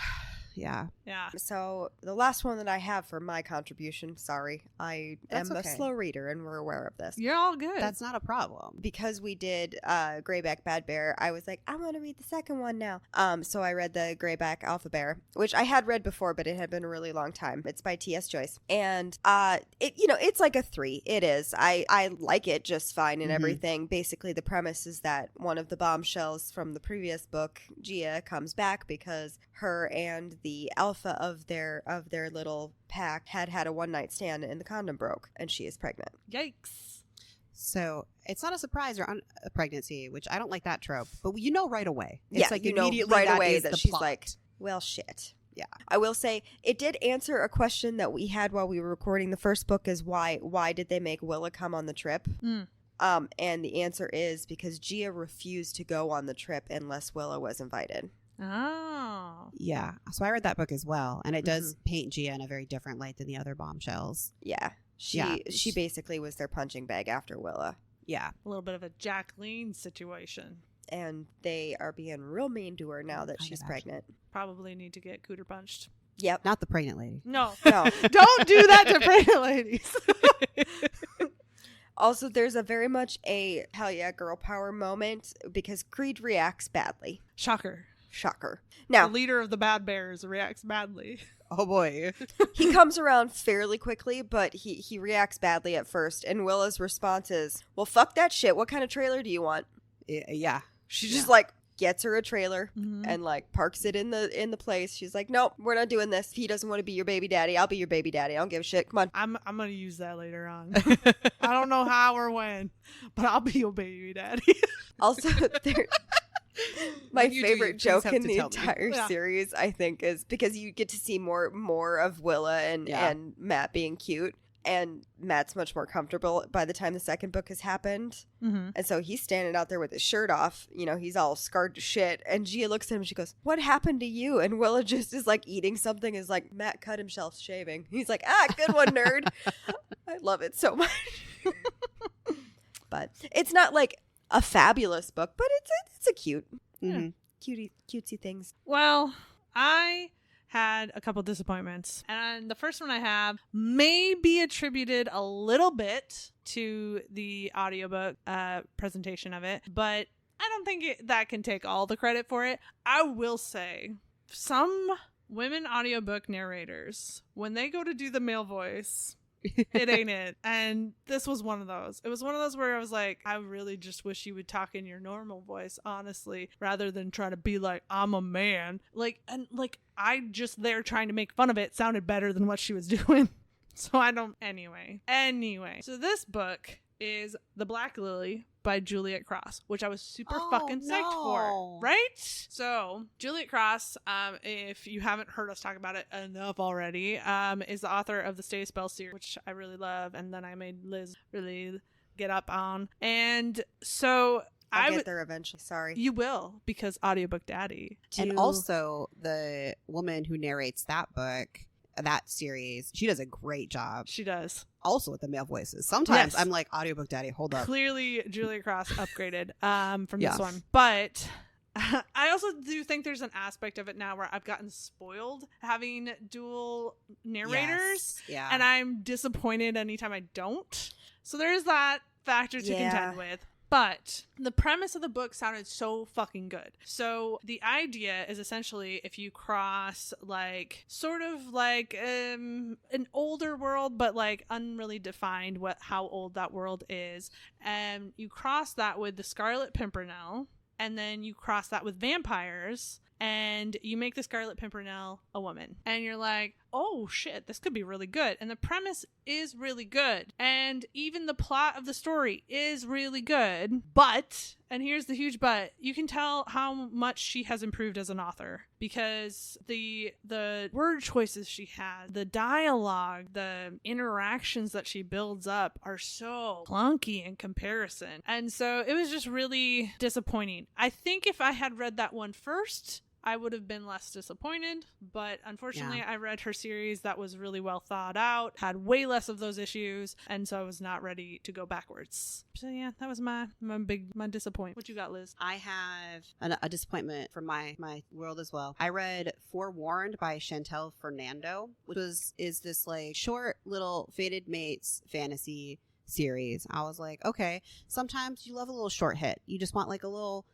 Yeah. Yeah. So the last one that I have for my contribution, sorry, I That's am okay. a slow reader, and we're aware of this. You're all good. That's not a problem. Because we did Greyback Bad Bear, I was like, I want to read the second one now. So I read the Greyback Alpha Bear, which I had read before, but it had been a really long time. It's by T.S. Joyce. And it's like a 3. It is. I like it just fine and everything. Basically, the premise is that one of the bombshells from the previous book, Gia, comes back because her and the alpha of their little pack had a one-night stand and the condom broke, and she is pregnant. Yikes. So it's not a surprise or a pregnancy, which I don't like that trope, but you know right away. It's Yeah, like you know immediately right that away is that the she's plot. like, well, shit. Yeah. I will say it did answer a question that we had while we were recording the first book, is why did they make Willa come on the trip? And the answer is because Gia refused to go on the trip unless Willa was invited. Oh. Yeah. So I read that book as well, and it does paint Gia in a very different light than the other bombshells. Yeah. She basically was their punching bag after Willa. Yeah. A little bit of a Jacqueline situation. And they are being real mean to her now that Kind she's of pregnant. Probably need to get cooter punched. Yep. Not the pregnant lady. No. No. Don't do that to pregnant ladies. Also, there's a very much a hell yeah girl power moment because Creed reacts badly. Shocker. Shocker. The Now, leader of the Bad Bears reacts badly. Oh boy. he comes around fairly quickly, but he reacts badly at first, and Willa's response is, well, fuck that shit. What kind of trailer do you want? Yeah. She just like gets her a trailer Mm-hmm. and like parks it in the place. She's like, nope, we're not doing this. He doesn't want to be your baby daddy. I'll be your baby daddy. I don't give a shit. Come on. I'm gonna use that later on. I don't know how or when, but I'll be your baby daddy. Also, there. My When you do, favorite you please joke have in to the tell me. entire Yeah. series, I think, is because you get to see more of Willa and Matt being cute. And Matt's much more comfortable by the time the second book has happened. Mm-hmm. And so he's standing out there with his shirt off. You know, he's all scarred to shit. And Gia looks at him and she goes, what happened to you? And Willa just is like eating something, is like, Matt cut himself shaving. He's like, good one, nerd. I love it so much. But it's not like a fabulous book, but it's a cute. Mm-hmm. cutesy things. Well, I had a couple disappointments, and the first one I have may be attributed a little bit to the audiobook presentation of it, but I don't think that can take all the credit for it. I will say some women audiobook narrators, when they go to do the male voice, it ain't it. And this was one of those. It was one of those where I was like, I really just wish you would talk in your normal voice, honestly, rather than try to be like, I'm a man. I just there trying to make fun of it sounded better than what she was doing. So I don't. Anyway. So this book is The Black Lily by Juliet Cross, which I was super fucking psyched for, right? So Juliet Cross, if you haven't heard us talk about it enough already, is the author of the Stay a Spell series, which I really love, and then I made Liz really get up on. And so I'll get there eventually. Sorry. You will, because audiobook daddy. And also the woman who narrates that book, that series, she does a great job. She does. Also with the male voices. Sometimes Yes. I'm like, audiobook daddy, hold up. Clearly, Julia Cross upgraded from this one. But I also do think there's an aspect of it now where I've gotten spoiled having dual narrators. Yes. Yeah. And I'm disappointed anytime I don't. So there's that factor to contend with. But the premise of the book sounded so fucking good. So the idea is essentially if you cross sort of an older world, but unreally defined how old that world is. And you cross that with the Scarlet Pimpernel, and then you cross that with vampires, and you make the Scarlet Pimpernel a woman. And you're like, oh shit, this could be really good. And the premise is really good. And even the plot of the story is really good. But, and here's the huge but, you can tell how much she has improved as an author. Because the word choices she had, the dialogue, the interactions that she builds up are so clunky in comparison. And so it was just really disappointing. I think if I had read that one first, I would have been less disappointed, but unfortunately I read her series that was really well thought out, had way less of those issues, and so I was not ready to go backwards. So yeah, that was my disappointment. What you got, Liz? I have a disappointment from my world as well. I read Forewarned by Chantel Fernando, which is this short little fated mates fantasy series. I was like, okay, sometimes you love a little short hit. You just want a little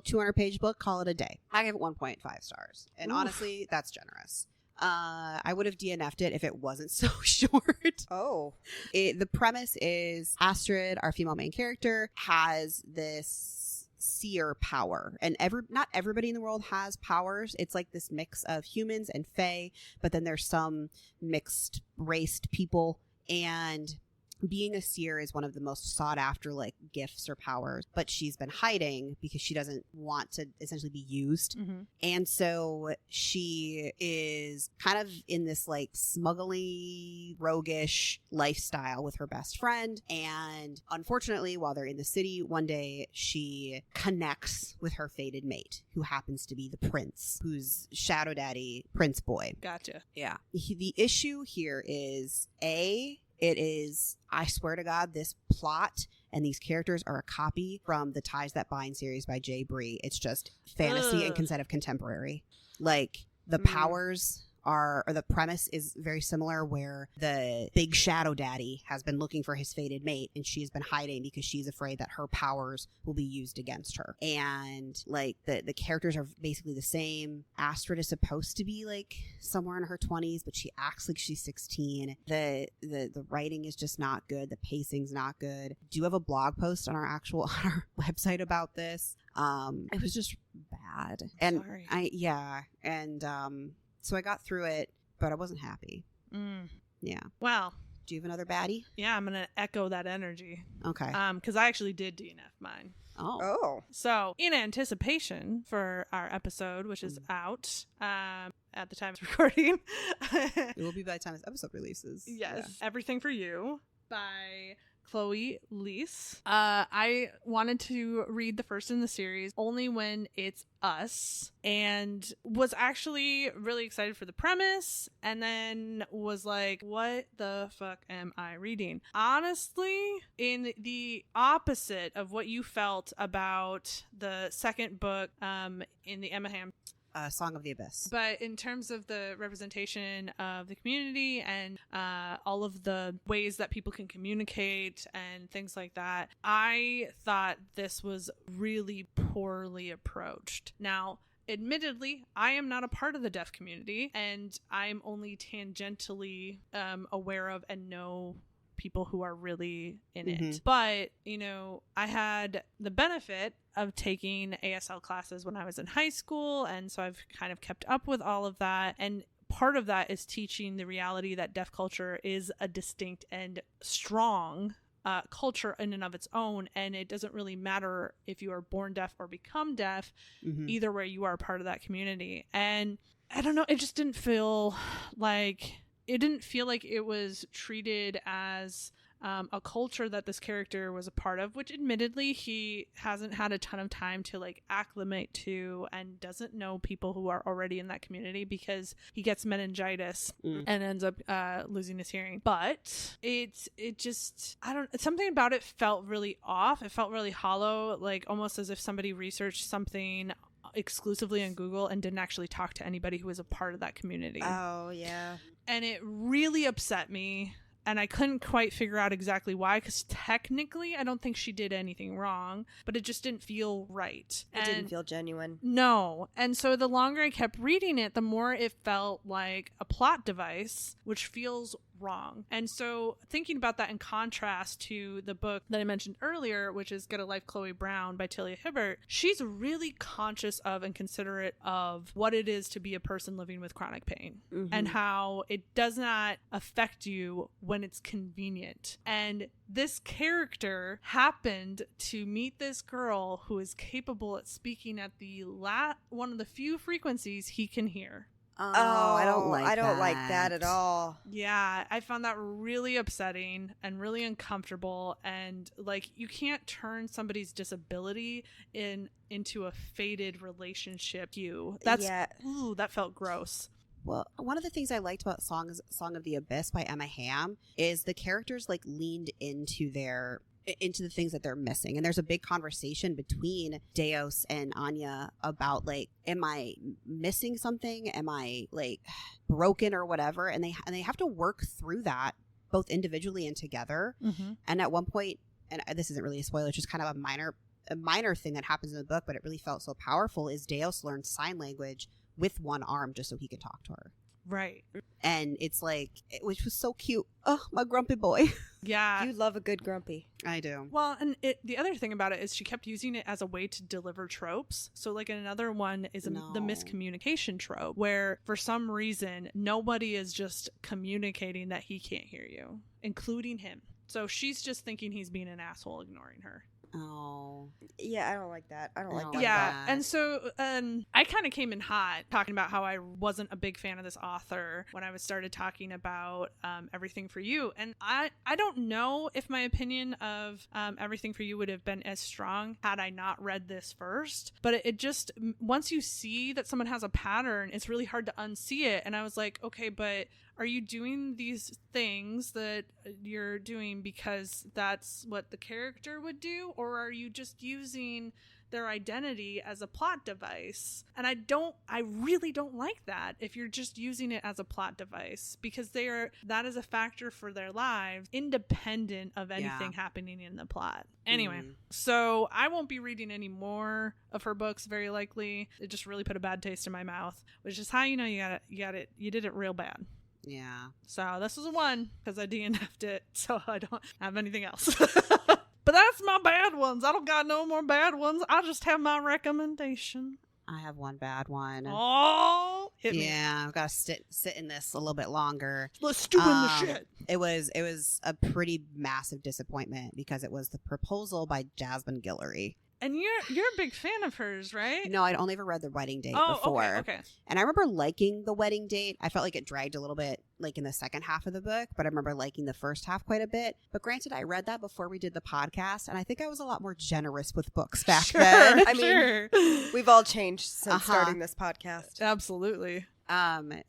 200-page book, call it a day. I gave it 1.5 stars. And honestly, that's generous. I would have DNF'd it if it wasn't so short. Oh. The premise is Astrid, our female main character, has this seer power. And not everybody in the world has powers. It's this mix of humans and fae, but then there's some mixed raced people. And being a seer is one of the most sought after gifts or powers, but she's been hiding because she doesn't want to essentially be used. Mm-hmm. And so she is kind of in this smuggly, roguish lifestyle with her best friend. And unfortunately, while they're in the city, one day she connects with her fated mate, who happens to be the prince, who's Shadow Daddy, Prince Boy. Gotcha. Yeah. The issue here is I swear to God, this plot and these characters are a copy from the Ties That Bind series by Jay Bree. It's just fantasy instead of contemporary. The powers or the premise is very similar, where the big Shadow Daddy has been looking for his fated mate, and she's been hiding because she's afraid that her powers will be used against her. And the characters are basically the same. Astrid is supposed to be somewhere in her 20s, but she acts like she's 16. The writing is just not good. The pacing's not good. Do have a blog post on our website about this. It was just bad. And sorry. So I got through it, but I wasn't happy. Yeah. Wow. Do you have another baddie? Yeah, I'm gonna echo that energy. Okay. Because I actually did DNF mine. Oh. So, in anticipation for our episode, which is out at the time of recording, It will be by the time this episode releases. Yes. Yeah. Everything for You by Chloe Leese. I wanted to read the first in the series only when it's us, and was actually really excited for the premise, and then was like, what the fuck am I reading? Honestly, in the opposite of what you felt about the second book in the Emma Ham Song of the Abyss. But in terms of the representation of the community and all of the ways that people can communicate and things like that, I thought this was really poorly approached. Now, admittedly, I am not a part of the deaf community, and I'm only tangentially aware of and know people who are really in it. But, you know, I had the benefit of taking ASL classes when I was in high school, and so I've kind of kept up with all of that. And part of that is teaching the reality that deaf culture is a distinct and strong culture in and of its own, and it doesn't really matter if you are born deaf or become deaf. Either way, you are a part of that community. And I don't know, it just didn't feel like it was treated as a culture that this character was a part of, which admittedly he hasn't had a ton of time to like acclimate to, and doesn't know people who are already in that community because he gets meningitis and ends up losing his hearing. But it just, something about it felt really off. It felt really hollow, like almost as if somebody researched something exclusively on Google and didn't actually talk to anybody who was a part of that community. Oh, yeah. And it really upset me. And I couldn't quite figure out exactly why, because technically I don't think she did anything wrong, but it just didn't feel right. It didn't feel genuine. No. And so the longer I kept reading it, the more it felt like a plot device, which feels wrong. And so thinking about that in contrast to the book that I mentioned earlier, which is Get a Life, Chloe Brown by Talia Hibbert, she's really conscious of and considerate of what it is to be a person living with chronic pain and how it does not affect you when it's convenient. And this character happened to meet this girl who is capable at speaking at the one of the few frequencies he can hear. Oh, I don't like that at all. Yeah, I found that really upsetting and really uncomfortable. And like, you can't turn somebody's disability into a fated relationship. That felt gross. Well, one of the things I liked about Song of the Abyss by Emma Ham is the characters like leaned into the things that they're missing. And there's a big conversation between Deos and Anya about like, am I missing something? Am I like broken or whatever? And they have to work through that both individually and together. And at one point, and this isn't really a spoiler, it's just kind of a minor thing that happens in the book, but it really felt so powerful, is Deos learns sign language with one arm just so he can talk to her. Right. And it's like, which was so cute. Oh, my grumpy boy. Yeah. You love a good grumpy. I do. Well, and the other thing about it is she kept using it as a way to deliver tropes. So like another one is the miscommunication trope, where for some reason nobody is just communicating that he can't hear you, including him. So she's just thinking he's being an asshole, ignoring her. Oh. Yeah, I don't like that. I don't like that. Yeah, and so I kind of came in hot talking about how I wasn't a big fan of this author when I started talking about Everything for You. And I don't know if my opinion of Everything for You would have been as strong had I not read this first. But it just, once you see that someone has a pattern, it's really hard to unsee it. And I was like, okay, but are you doing these things that you're doing because that's what the character would do? Or are you just using their identity as a plot device? And I really don't like that if you're just using it as a plot device, because that is a factor for their lives independent of anything happening in the plot. Anyway, so I won't be reading any more of her books, very likely. It just really put a bad taste in my mouth, which is how you know you did it real bad. Yeah. So this was a 1 because I DNF'd it, so I don't have anything else. But that's my bad ones. I don't got no more bad ones. I just have my recommendation. I have one bad one. Oh, hit me. Yeah, I've got to sit in this a little bit longer. Let's stew in the shit. It was a pretty massive disappointment because it was The Proposal by Jasmine Guillory. And you're a big fan of hers, right? No, I'd only ever read The Wedding Date Oh, before. okay. And I remember liking The Wedding Date. I felt like it dragged a little bit, like in the second half of the book, but I remember liking the first half quite a bit. But granted, I read that before we did the podcast, and I think I was a lot more generous with books back then. I mean, we've all changed since starting this podcast. Absolutely.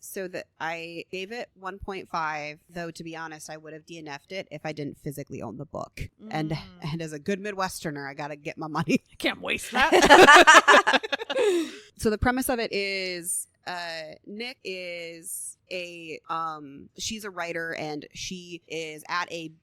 So that I gave it 1.5, though to be honest, I would have DNF'd it if I didn't physically own the book. And as a good Midwesterner, I gotta get my money. I can't waste that. So the premise of it is Nick is she's a writer, and she is at a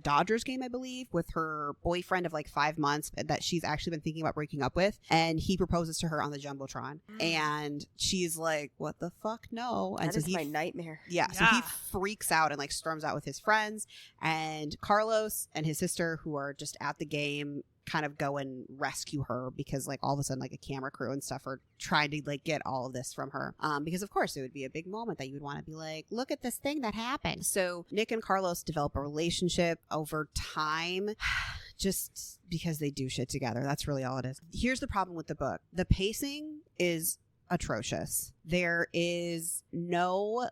Dodgers game, I believe, with her boyfriend of like 5 months that she's actually been thinking about breaking up with, and he proposes to her on the Jumbotron, and she's like, what the fuck, no. And that is my nightmare. So he freaks out and like storms out with his friends, and Carlos and his sister, who are just at the game, kind of go and rescue her because like all of a sudden like a camera crew and stuff are trying to like get all of this from her, because of course it would be a big moment that you would want to be like, look at this thing that happened. So Nick and Carlos develop a relationship over time just because they do shit together. That's really all it is. Here's the problem with the book. The pacing is atrocious. There are no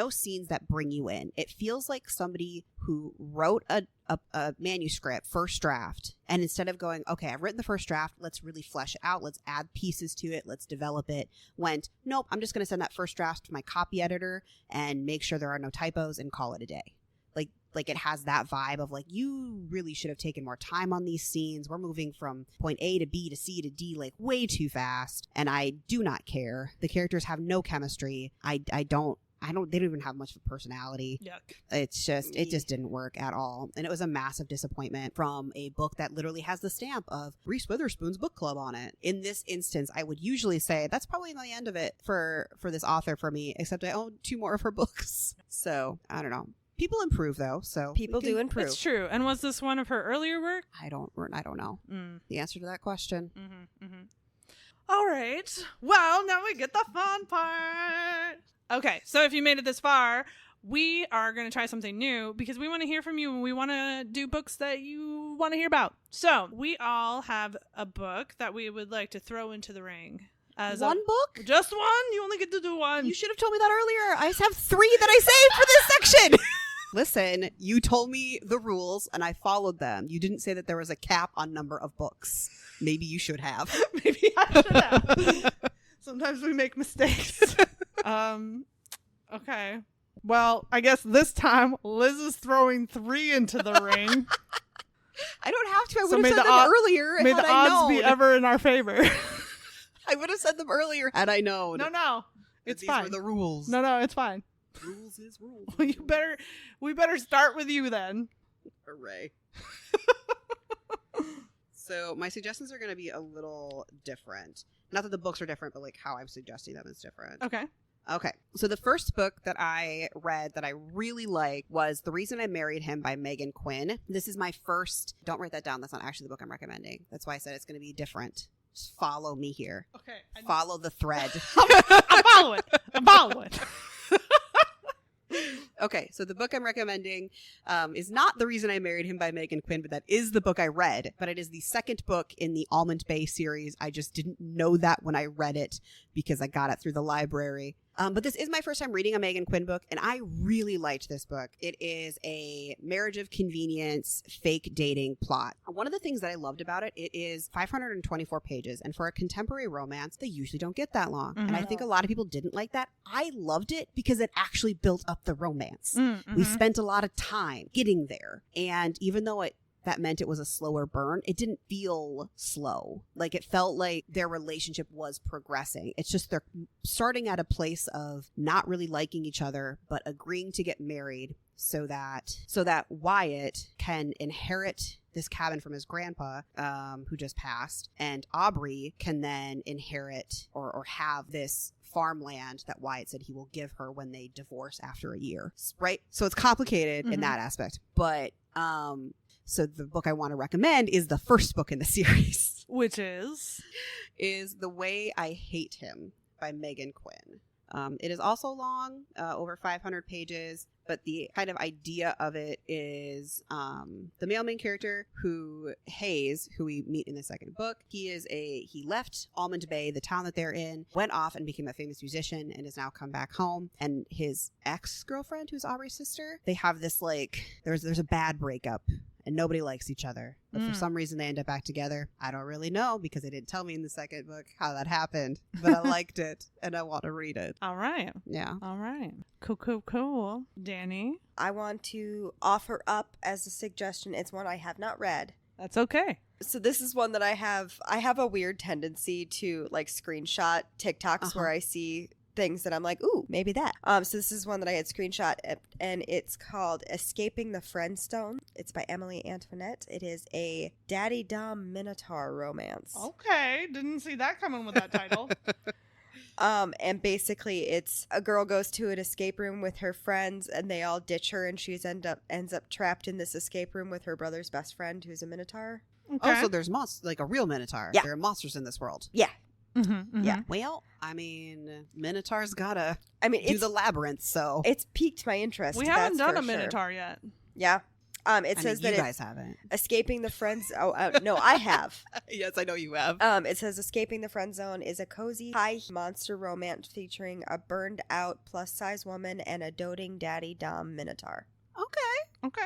scenes that bring you in. It feels like somebody who wrote a manuscript, first draft, and instead of going, okay, I've written the first draft, let's really flesh it out, let's add pieces to it, let's develop it, went, nope, I'm just going to send that first draft to my copy editor and make sure there are no typos and call it a day. Like it has that vibe of like, you really should have taken more time on these scenes. We're moving from point A to B to C to D like way too fast, and I do not care. The characters have no chemistry. They don't even have much of a personality. Yuck. It just didn't work at all. And it was a massive disappointment from a book that literally has the stamp of Reese Witherspoon's book club on it. In this instance, I would usually say that's probably the end of it for this author for me, except I own 2 more of her books. So I don't know. People improve though, so people do improve. It's true. And was this one of her earlier work? I don't know the answer to that question. All right. Well, now we get the fun part. Okay, so if you made it this far, we are going to try something new because we want to hear from you and we want to do books that you want to hear about. So we all have a book that we would like to throw into the ring. One book? Just one? You only get to do one. You should have told me that earlier. I have 3 that I saved for this section. Listen, you told me the rules and I followed them. You didn't say that there was a cap on number of books. Maybe you should have. Maybe I should have. Sometimes we make mistakes. Okay. Well, I guess this time Liz is throwing 3 into the ring. I don't have to. I would have said them earlier. May the odds be ever in our favor. I would have said them earlier had I known. No. It's fine. These were the rules. No, it's fine. Rules is rules. Well, we better start with you then. Hooray. So my suggestions are going to be a little different. Not that the books are different, but like how I'm suggesting them is different. Okay. So the first book that I read that I really liked was The Reason I Married Him by Meghan Quinn. This is my first. Don't write that down. That's not actually the book I'm recommending. That's why I said it's going to be different. Just follow me here. Okay. Follow the thread. I'm following. Okay, so the book I'm recommending is not The Reason I Married Him by Meghan Quinn, but that is the book I read. But it is the second book in the Almond Bay series. I just didn't know that when I read it because I got it through the library. But this is my first time reading a Meghan Quinn book, and I really liked this book. It is a marriage of convenience, fake dating plot. One of the things that I loved about it, it is 524 pages, and for a contemporary romance, they usually don't get that long. And I think a lot of people didn't like that. I loved it because it actually built up the romance. We spent a lot of time getting there, and even though that meant it was a slower burn, it didn't feel slow. Like it felt like their relationship was progressing. It's just they're starting at a place of not really liking each other, but agreeing to get married so that Wyatt can inherit this cabin from his grandpa, who just passed, and Aubrey can then inherit or have this farmland that Wyatt said he will give her when they divorce after a year. Right? So it's complicated in that aspect. But so the book I want to recommend is the first book in the series. Which is The Way I Hate Him by Meghan Quinn. It is also long, over 500 pages, but the kind of idea of it is the male main character, who Hayes, who we meet in the second book, he left Almond Bay, the town that they're in, went off and became a famous musician, and has now come back home. And his ex-girlfriend, who's Aubrey's sister, they have this there's a bad breakup. And nobody likes each other. But for some reason, they end up back together. I don't really know because they didn't tell me in the second book how that happened. But I liked it, and I want to read it. All right. Yeah. All right. Cool. Danny? I want to offer up as a suggestion. It's one I have not read. That's okay. So this is one that I have a weird tendency to screenshot TikToks where I see things that I'm like, ooh, maybe that. So this is one that I had screenshot, and it's called Escaping the Friendzone. It's by Emily Antoinette. It is a Daddy Dom Minotaur romance. Okay. Didn't see that coming with that title. And basically it's a girl goes to an escape room with her friends, and they all ditch her, and she ends up trapped in this escape room with her brother's best friend, who's a Minotaur. Okay. Oh, so there's a real Minotaur. Yeah. There are monsters in this world. Yeah. Yeah. Well, I mean, Minotaur's gotta do the labyrinth, so it's piqued my interest. We haven't that's done a for sure. Minotaur yet. Yeah. It says that you guys haven't. Escaping the Friends. No, I have. Yes, I know you have. It says Escaping the Friend Zone is a cozy, high monster romance featuring a burned out plus size woman and a doting daddy Dom Minotaur. Okay.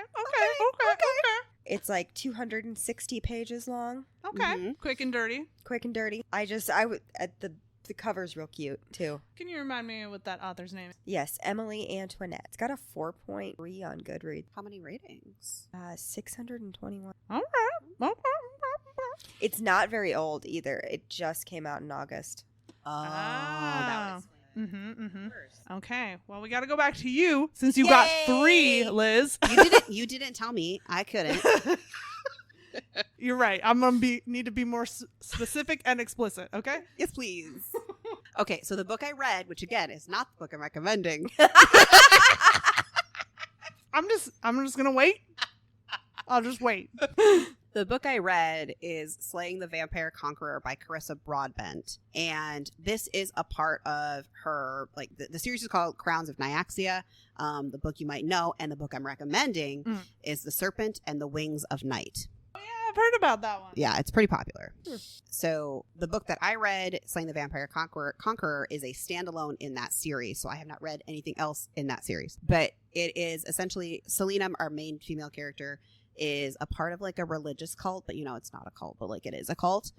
It's 260 pages long. Okay. Mm-hmm. Quick and dirty. Quick and dirty. The cover's real cute too. Can you remind me what that author's name is? Yes, Emily Antoinette. It's got a 4.3 on Goodreads. How many ratings? 621. All right. It's not very old either. It just came out in August. Oh, that was Mm-hmm. Okay. Well, we got to go back to you since you got 3, Liz. You didn't tell me. I couldn't. You're right. I'm gonna need to be more specific and explicit. Okay. Yes, please. Okay, so the book I read, which again is not the book I'm recommending. I'm just gonna wait. I'll just wait. The book I read is Slaying the Vampire Conqueror by Clarissa Broadbent. And this is a part of her, the series is called Crowns of Nyaxia. The book you might know, and the book I'm recommending is The Serpent and the Wings of Night. Oh, yeah, I've heard about that one. Yeah, it's pretty popular. So the book that I read, Slaying the Vampire Conqueror, is a standalone in that series. So I have not read anything else in that series. But it is essentially, Selena, our main female character, is a part of a religious cult, but it's not a cult, but it is a cult.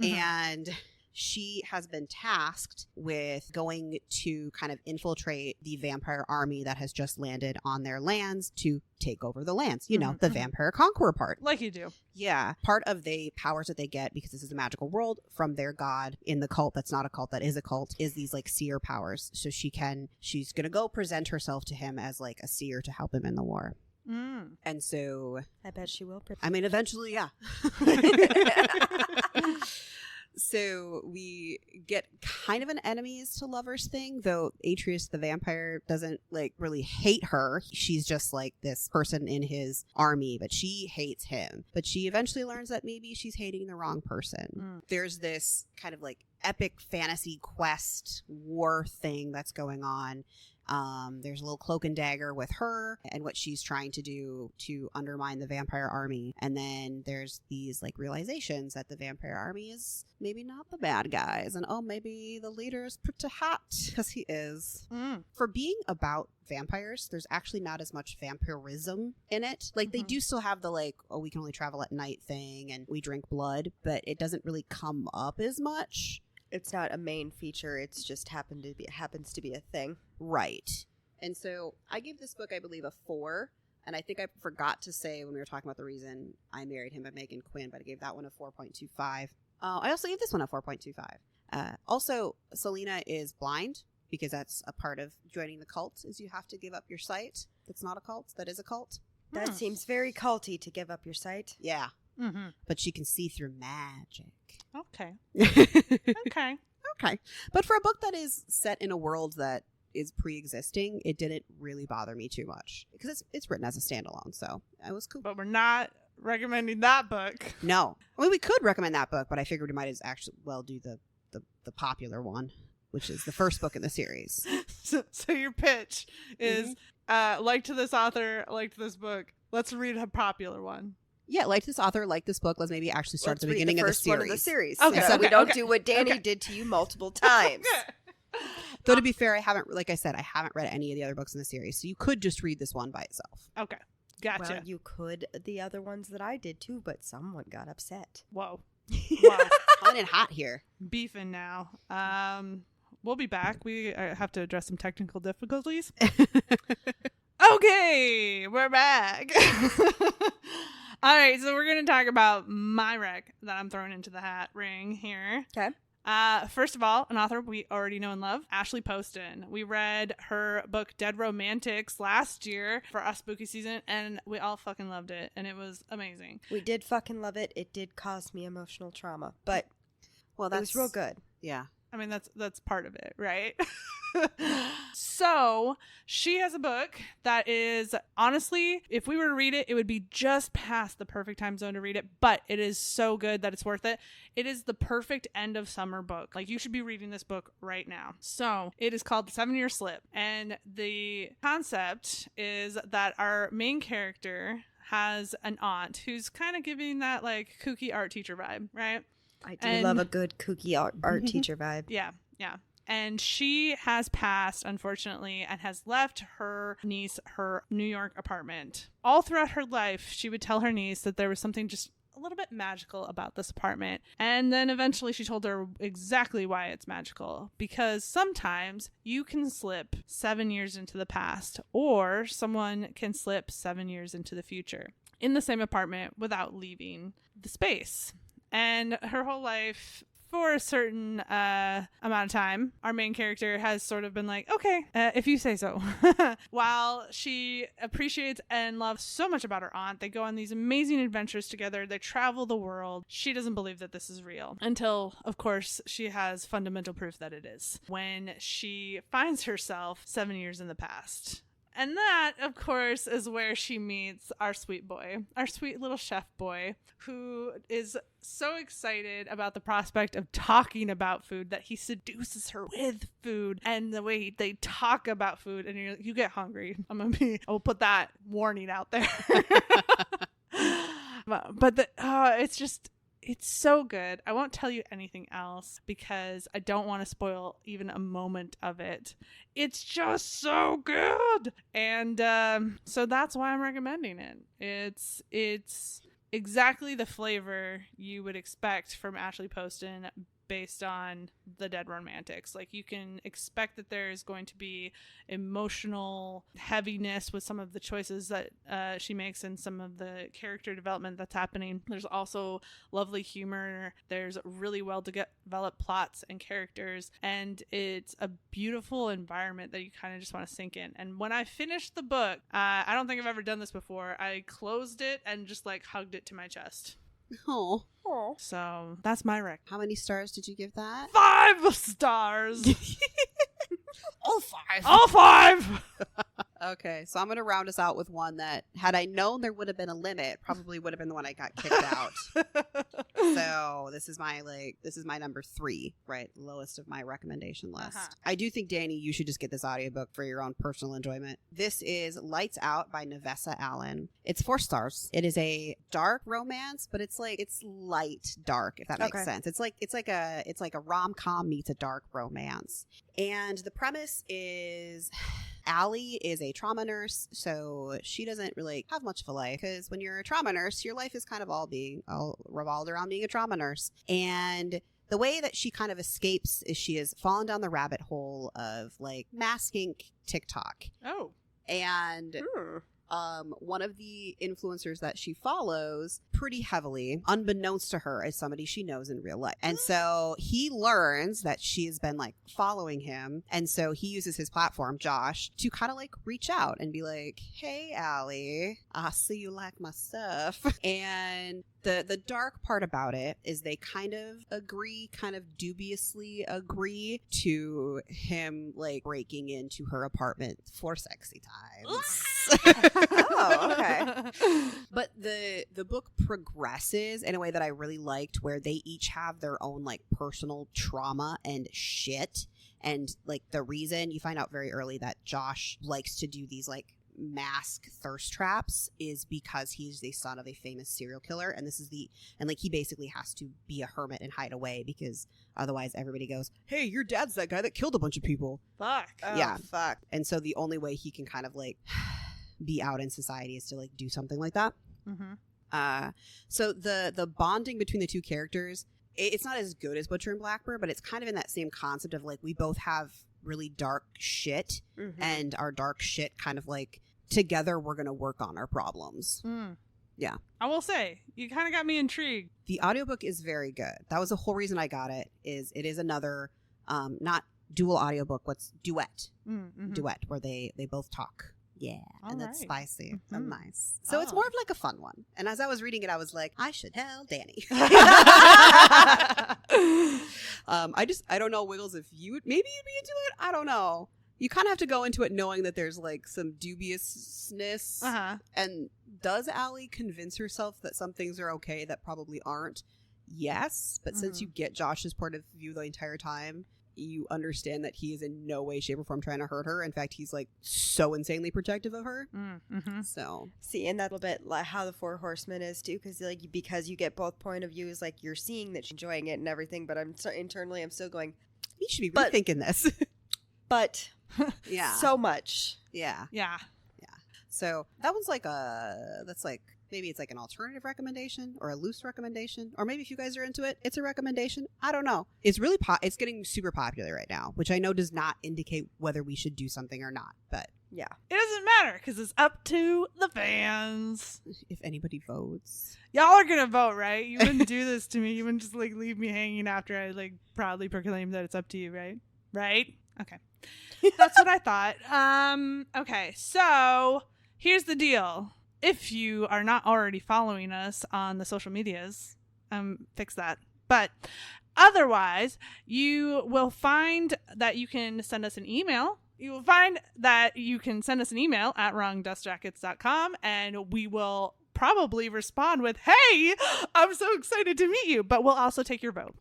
And she has been tasked with going to kind of infiltrate the vampire army that has just landed on their lands to take over the lands, the vampire conqueror part. Like you do. Yeah. Part of the powers that they get, because this is a magical world, from their god in the cult that's not a cult, that is a cult, is these seer powers. So she's gonna go present herself to him as a seer to help him in the war. And so I bet she will. I mean, eventually, yeah. So we get kind of an enemies to lovers thing, though Atreus the vampire doesn't really hate her. She's just this person in his army, but she hates him. But she eventually learns that maybe she's hating the wrong person. There's this kind of epic fantasy quest war thing that's going on. There's a little cloak and dagger with her and what she's trying to do to undermine the vampire army. And then there's these realizations that the vampire army is maybe not the bad guys. And maybe the leader is pretty hot, because he is. For being about vampires, there's actually not as much vampirism in it. They do still have the we can only travel at night thing and we drink blood, but it doesn't really come up as much. It's not a main feature. It's just happens to be a thing. Right. And so I gave this book, I believe, a 4. And I think I forgot to say when we were talking about the reason I married him by Meghan Quinn, but I gave that one a 4.25. I also gave this one a 4.25. Also, Selena is blind, because that's a part of joining the cult, is you have to give up your sight. That's not a cult. That is a cult. That seems very culty, to give up your sight. Yeah. But she can see through magic. Okay. Okay. But for a book that is set in a world that is pre-existing, it didn't really bother me too much, because it's written as a standalone, so it was cool. But we're not recommending that book. No. I mean, we could recommend that book, but I figured we might as actually do the popular one. which is the first book in the series. So your pitch is like to this author, like to this book. Let's read a popular one. Yeah, like this author, like this book. Let's maybe actually start at the beginning of the series. One of the series. Okay, so we don't okay, do what Danny okay. did to you multiple times. Though to be fair, I haven't, like I said, I haven't read any of the other books in the series, so you could just read this one by itself. Okay. Gotcha. Well, you could the other ones that I did too, but someone got upset. Whoa. Whoa. Hot and hot here. Beefing now. We'll be back. We have to address some technical difficulties. Okay, we're back. All right, so we're going to talk about my rec that I'm throwing into the hat ring here. Okay. First of all, an author we already know and love, Ashley Poston. We read her book Dead Romantics last year for us spooky season, and we all fucking loved it, and it was amazing. We did fucking love it. It did cause me emotional trauma, but Well, it was real good. Yeah. I mean, that's part of it, right? So she has a book that is, honestly, if we were to read it, it would be just past the perfect time zone to read it, but it is so good that it's worth it. It is the perfect end of summer book. Like, you should be reading this book right now. So it is called The 7-Year Slip, and the concept is that our main character has an aunt who's kind of giving that, like, kooky art teacher vibe, right? I do love a good kooky art teacher vibe. Yeah. And she has passed, unfortunately, and has left her niece her New York apartment. All throughout her life, she would tell her niece that there was something just a little bit magical about this apartment. And then eventually she told her exactly why it's magical. Because sometimes you can slip 7 years into the past, or someone can slip 7 years into the future in the same apartment without leaving the space. And her whole life, for a certain amount of time, our main character has sort of been like, okay, if you say so. While she appreciates and loves so much about her aunt, they go on these amazing adventures together. They travel the world. She doesn't believe that this is real until, of course, she has fundamental proof that it is, when she finds herself 7 years in the past. And that, of course, is where she meets our sweet boy, our sweet little chef boy, who is so excited about the prospect of talking about food that he seduces her with food. And the way they talk about food, and you get hungry. I'll put that warning out there. But it's so good. I won't tell you anything else because I don't want to spoil even a moment of it. It's just so good. And so that's why I'm recommending it. It's exactly the flavor you would expect from Ashley Poston based on the Dead Romantics. Like, you can expect that there's going to be emotional heaviness with some of the choices that she makes and some of the character development that's happening. There's also lovely humor. There's really well developed plots and characters, and it's a beautiful environment that you kind of just want to sink in. And when I finished the book, I don't think I've ever done this before, I closed it and just like hugged it to my chest. Oh. So that's my rec. How many stars did you give that? 5 stars. All 5. 5. Okay, so I'm going to round us out with one that, had I known there would have been a limit, probably would have been the one I got kicked out. So this is my number 3, right? Lowest of my recommendation list. I do think, Danny, you should just get this audiobook for your own personal enjoyment. This is Lights Out by Navessa Allen. It's 4 stars. It is a dark romance, but it's light dark, if that makes sense. It's like a rom-com meets a dark romance. And the premise is Allie is a trauma nurse, so she doesn't really have much of a life, because when you're a trauma nurse, your life is kind of all revolved around being a trauma nurse. And the way that she kind of escapes is she has fallen down the rabbit hole of like masking TikTok. Oh. And one of the influencers that she follows pretty heavily, unbeknownst to her, is somebody she knows in real life. And so he learns that she has been like following him. And so he uses his platform, Josh, to kind of like reach out and be like, hey, Allie, I see you like my stuff. And the dark part about it is they kind of dubiously agree to him like breaking into her apartment for sexy times. Oh, okay. But the book progresses in a way that I really liked, where they each have their own like personal trauma and shit. And like the reason you find out very early that Josh likes to do these like mask thirst traps is because he's the son of a famous serial killer, and like he basically has to be a hermit and hide away because otherwise everybody goes, hey, your dad's that guy that killed a bunch of people. Fuck. Yeah. Fuck. And so the only way he can kind of like be out in society is to like do something like that. So the bonding between the two characters, it's not as good as Butcher and Blackbird, but it's kind of in that same concept of like we both have really dark shit, and our dark shit kind of like together we're gonna work on our problems. Yeah, I will say you kind of got me intrigued. the audiobook is very good. That was the whole reason I got it. It is another not dual audiobook, what's duet where they both talk. Yeah, All and that's right. spicy and nice. So it's more of like a fun one. And as I was reading it, I was like, I should tell Danny. I don't know, Wiggles, if maybe you'd be into it. I don't know. You kind of have to go into it knowing that there's like some dubiousness. And does Allie convince herself that some things are okay that probably aren't? Yes, but since you get Josh's point of view the entire time, you understand that he is in no way, shape, or form trying to hurt her. In fact, he's like so insanely protective of her. So see, and that'll bit like how the Four Horsemen is too, because you get both point of views. Like you're seeing that she's enjoying it and everything, but internally I'm still going, you should be rethinking this. But yeah, so much. Yeah. So that one's like that's like, maybe it's like an alternative recommendation or a loose recommendation, or maybe if you guys are into it, it's a recommendation. I don't know. It's really it's getting super popular right now, which I know does not indicate whether we should do something or not. But yeah, It doesn't matter because it's up to the fans. if anybody votes, Y'all are gonna vote, right? You wouldn't do this to me. You wouldn't just like leave me hanging after I like proudly proclaim that it's up to you, right? Right? Okay. That's what I thought. Okay, so here's the deal. If you are not already following us on the social medias, fix that. But otherwise, you will find that you can send us an email. You will find that you can send us an email at wrongdustjackets.com, and we will probably respond with, hey, I'm so excited to meet you. But we'll also take your vote.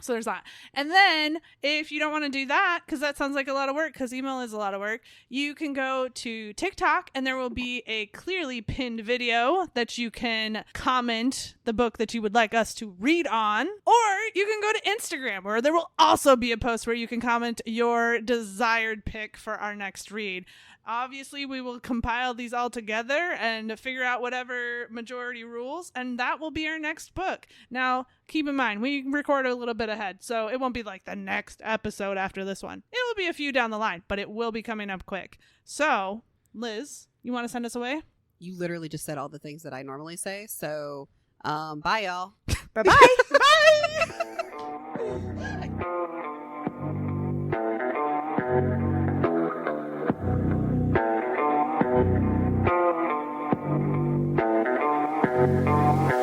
So there's that. And then if you don't want to do that, because that sounds like a lot of work, because email is a lot of work, you can go to TikTok and there will be a clearly pinned video that you can comment the book that you would like us to read on. Or you can go to Instagram where there will also be a post where you can comment your desired pick for our next read. Obviously, we will compile these all together and figure out whatever majority rules, and that will be our next book. Now, keep in mind, we record a little bit ahead, so it won't be like the next episode after this one. It will be a few down the line, but it will be coming up quick. So, Liz, you want to send us away? you literally just said all the things that I normally say. So, bye, y'all. Bye-bye. Bye.